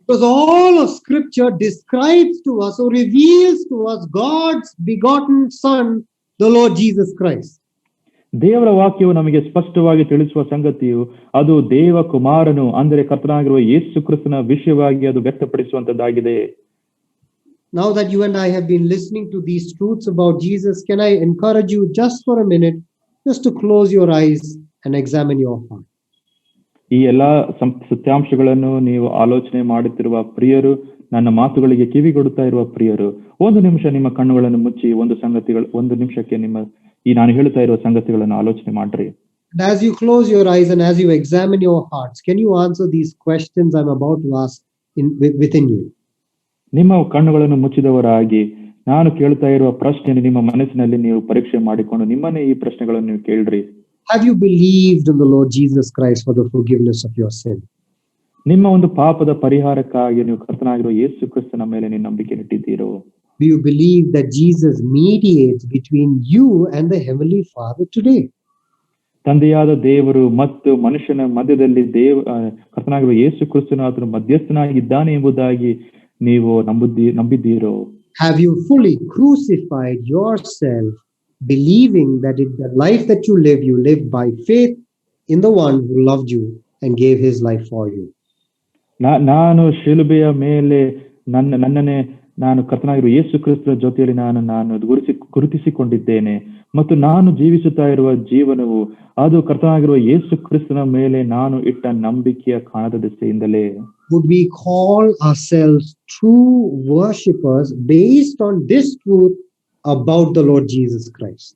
Because all of Scripture describes to us or reveals to us God's begotten Son, the Lord Jesus Christ. ದೇವರ ವಾಕ್ಯವು ನಮಗೆ ಸ್ಪಷ್ಟವಾಗಿ ತಿಳಿಸುವ ಸಂಗತಿಯು ಅದು ದೇವ ಕುಮಾರನು ಅಂದರೆ ಕರ್ತನಾಗಿರುವ ಯೇಸು ಕ್ರಿಸ್ತನ ವಿಷಯವಾಗಿ ಅದು ವ್ಯಕ್ತಪಡಿಸುವಂತದ್ದಾಗಿದೆ. Now that you and I have been listening to these truths about Jesus, can I encourage you just for a minute, just to close your eyes and examine your heart? ಈ ಎಲ್ಲಾ ಸತ್ಯಾಂಶಗಳನ್ನು ನೀವು ಆಲೋಚನೆ ಮಾಡುತ್ತಿರುವ ಪ್ರಿಯರು, ನನ್ನ ಮಾತುಗಳಿಗೆ ಕಿವಿಗೊಡುತ್ತಾ ಇರುವ ಪ್ರಿಯರು, ಒಂದು ನಿಮಿಷ ನಿಮ್ಮ ಕಣ್ಣುಗಳನ್ನು ಮುಚ್ಚಿ ಒಂದು ನಿಮಿಷಕ್ಕೆ ನಾನು ಹೇಳುತ್ತಾ ಇರುವ ಸಂಗತಿಗಳನ್ನು ಆಲೋಚನೆ ಮಾಡ್ರಿ. And as you close your eyes and as you examine your hearts, can you answer these questions I'm about to ask within you? ನಿಮ್ಮ ಕಣ್ಣುಗಳನ್ನು ಮುಚ್ಚಿದವರಾಗಿ ನಾನು ಕೇಳ್ತಾ ಇರುವ ಪ್ರಶ್ನೆ ನಿಮ್ಮ ಮನಸ್ಸಿನಲ್ಲಿ ನೀವು ಪರೀಕ್ಷೆ ಮಾಡಿಕೊಂಡು ನಿಮ್ಮನ್ನೇ ಈ ಪ್ರಶ್ನೆಗಳನ್ನು ನೀವು ಕೇಳ್ರಿ. Have you believed in the Lord Jesus Christ for the forgiveness of your sin? ನಿಮ್ಮ ಒಂದು ಪಾಪದ ಪರಿಹಾರಕ್ಕಾಗಿ ನೀವು ಕರ್ತನಾಗಿರುವ ಯೇಸು ಕ್ರಿಸ್ತನ ಮೇಲೆ ನೀವು ನಂಬಿಕೆ ಇಟ್ಟಿದ್ದೀರೋ? Do you believe that Jesus mediates between you and the Heavenly Father today? ತಂದೆಯಾದ ದೇವರು ಮತ್ತು ಮನುಷ್ಯನ ಮಧ್ಯದಲ್ಲಿ ಕರ್ತನಾಗಿರುವ ಯೇಸು ಕ್ರಿಸ್ತನು ಆತನು ಮಧ್ಯಸ್ಥನಾಗಿದ್ದಾನೆ ಎಂಬುದಾಗಿ ನೀವು ನಂಬಿದ್ದೀರೋ? Have you fully crucified yourself, believing that the life that you live by faith in the one who loved you and gave his life for you? ನಾನು ಶಿಲುಬೆಯ ಮೇಲೆ ನನ್ನನ್ನೇ ನಾನು ಕರ್ತನಾಗಿರುವ ಯೇಸು ಕ್ರಿಸ್ತನ ಜೊತೆಯಲ್ಲಿ ನಾನು ಗುರುತಿಸಿಕೊಂಡಿದ್ದೇನೆ ಮತ್ತು ನಾನು ಜೀವಿಸುತ್ತಾ ಇರುವ ಜೀವನವು ಅದು ಕರ್ತನಾಗಿರುವ ಯೇಸು ಕ್ರಿಸ್ತನ ಮೇಲೆ ನಾನು ಇಟ್ಟ ನಂಬಿಕೆಯ ಕಾಣದ ದೆಸೆಯಿಂದಲೇ. Would we call ourselves true worshippers based on this truth about the Lord Jesus Christ?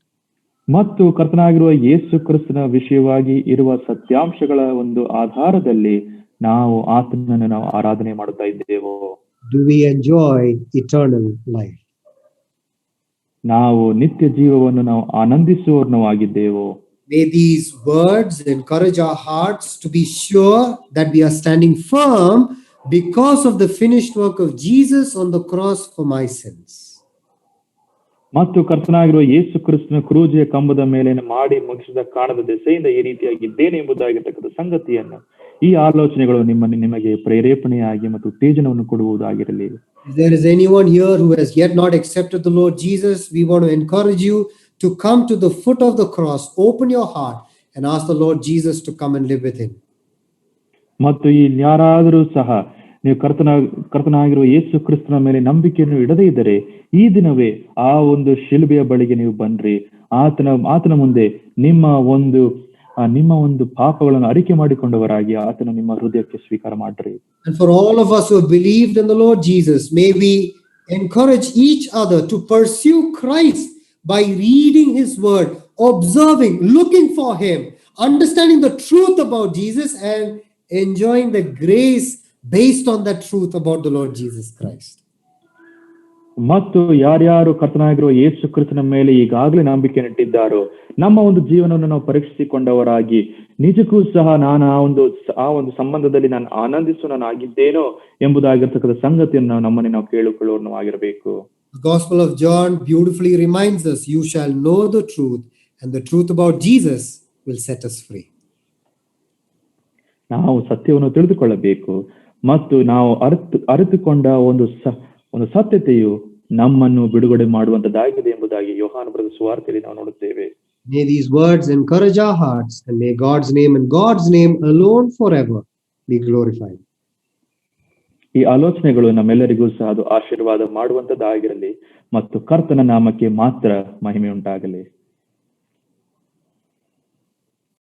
ಮತ್ತು ಕರ್ತನಾಗಿರುವ ಯೇಸು ಕ್ರಿಸ್ತನ ವಿಷಯವಾಗಿ ಇರುವ ಸತ್ಯಾಂಶಗಳ ಒಂದು ಆಧಾರದಲ್ಲಿ ನಾವು ಆತನನ್ನು ಆರಾಧನೆ ಮಾಡುತ್ತಾ ಇದ್ದೇವೋ? Do we enjoy eternal life? ನಾವು ನಿತ್ಯ ಜೀವವನ್ನು ನಾವು ಆನಂದಿಸುವವರನ್ನು ಆಗಿದ್ದೇವೋ? May these words encourage our hearts to be sure that we are standing firm because of the finished work of Jesus on the cross for my sins. ಮತ್ತು ಕರ್ತನಾಗಿರುವ ಯೇಸು ಕ್ರಿಸ್ತನ ಕ್ರೂಜೆಯ ಕಂಬದ ಮೇಲೆ ಮಾಡಿ ಮುಗಿಸಿದ ಕಾರಣದ ದೆಸೆಯಿಂದ ಈ ರೀತಿಯಾಗಿದ್ದೇನೆ ಎಂಬುದಾಗಿರ್ತಕ್ಕಂಥ ಸಂಗತಿಯನ್ನು ಈ ಆಲೋಚನೆಗಳು ನಿಮಗೆ ಪ್ರೇರೇಪಣೆಯಾಗಿ ಮತ್ತು ಉತ್ತೇಜನವನ್ನು ಕೊಡುವುದಾಗಿರಲಿ. If there is anyone here who has yet not accepted the Lord Jesus, we want to encourage you to come to the foot of the cross, open your heart and ask the Lord Jesus to come and live within. ಮತ್ತು ಈ ಯಾರಾದರೂ ಸಹ ನೀವು ಕರ್ತನಾಗಿರುವ ಯೇಸು ಕ್ರಿಸ್ತನ ಮೇಲೆ ನಂಬಿಕೆಯನ್ನು ಇಡದೇ ಇದ್ದರೆ ಈ ದಿನವೇ ಆ ಒಂದು ಶಿಲುಬೆಯ ಬಳಿಗೆ ನೀವು ಬನ್ರಿ. ಆತನ ಮುಂದೆ ನಿಮ್ಮ ಒಂದು ಪಾಪಗಳನ್ನು ಅರಿಕೆ ಮಾಡಿಕೊಂಡವರಾಗಿ ಆತನ ನಿಮ್ಮ ಹೃದಯಕ್ಕೆ ಸ್ವೀಕಾರ ಮಾಡ್ರಿ. And for all of us who have believed in the Lord Jesus, may we encourage each other to pursue Christ by reading his word, observing, looking for him, understanding the truth about Jesus and enjoying the grace based on that truth about the Lord Jesus Christ. ಮತ್ತು ಯಾರ್ಯಾರು ಕರ್ತನಾಗಿರುವ ಯೇಸು ಕ್ರಿಸ್ತನ ಮೇಲೆ ಈಗಾಗಲೇ ನಂಬಿಕೆ ಇಟ್ಟಿದ್ದಾರೋ ನಮ್ಮ ಒಂದು ಜೀವನವನ್ನು ನಾವು ಪರೀಕ್ಷಿಸಿಕೊಂಡವರಾಗಿ ನಿಜಕ್ಕೂ ಸಹ ನಾನು ಆ ಒಂದು ಸಂಬಂಧದಲ್ಲಿ ನಾನು ಆನಂದಿಸುವನಾಗಿದ್ದೇನೋ ಎಂಬುದಾಗಿರ್ತಕ್ಕಂಥ ಸಂಗತಿಯನ್ನು ನಮ್ಮನ್ನು ನಾವು ಕೇಳಿಕೊಳ್ಳುವವನು ಆಗಿರಬೇಕು. The Gospel of John beautifully reminds us, you shall know the truth and the truth about Jesus will set us free. ನಾವು ಸತ್ಯವನ್ನು ತಿಳಿದುಕೊಳ್ಳಬೇಕು ಮತ್ತು ನಾವು ಅರಿತುಕೊಂಡ ಒಂದು ಸತ್ಯತೆಯು ನಮ್ಮನ್ನು ಬಿಡುಗಡೆ ಮಾಡುವಂತದ್ದಾಗಿದೆ ಎಂಬುದಾಗಿ ಯೋಹಾನ ಬರೆದ ಸುವಾರ್ತೆಯಲ್ಲಿ ನಾವು ನೋಡುತ್ತೇವೆ. May these words encourage our hearts and may God's name and God's name alone forever be glorified. ಈ ಆಲೋಚನೆಗಳು ನಮ್ಮೆಲ್ಲರಿಗೂ ಸಹ ಅದು ಆಶೀರ್ವಾದ ಮಾಡುವಂತದ್ದಾಗಿರಲಿ ಮತ್ತು ಕರ್ತನ ನಾಮಕ್ಕೆ ಮಾತ್ರ ಮಹಿಮೆ ಉಂಟಾಗಲಿ.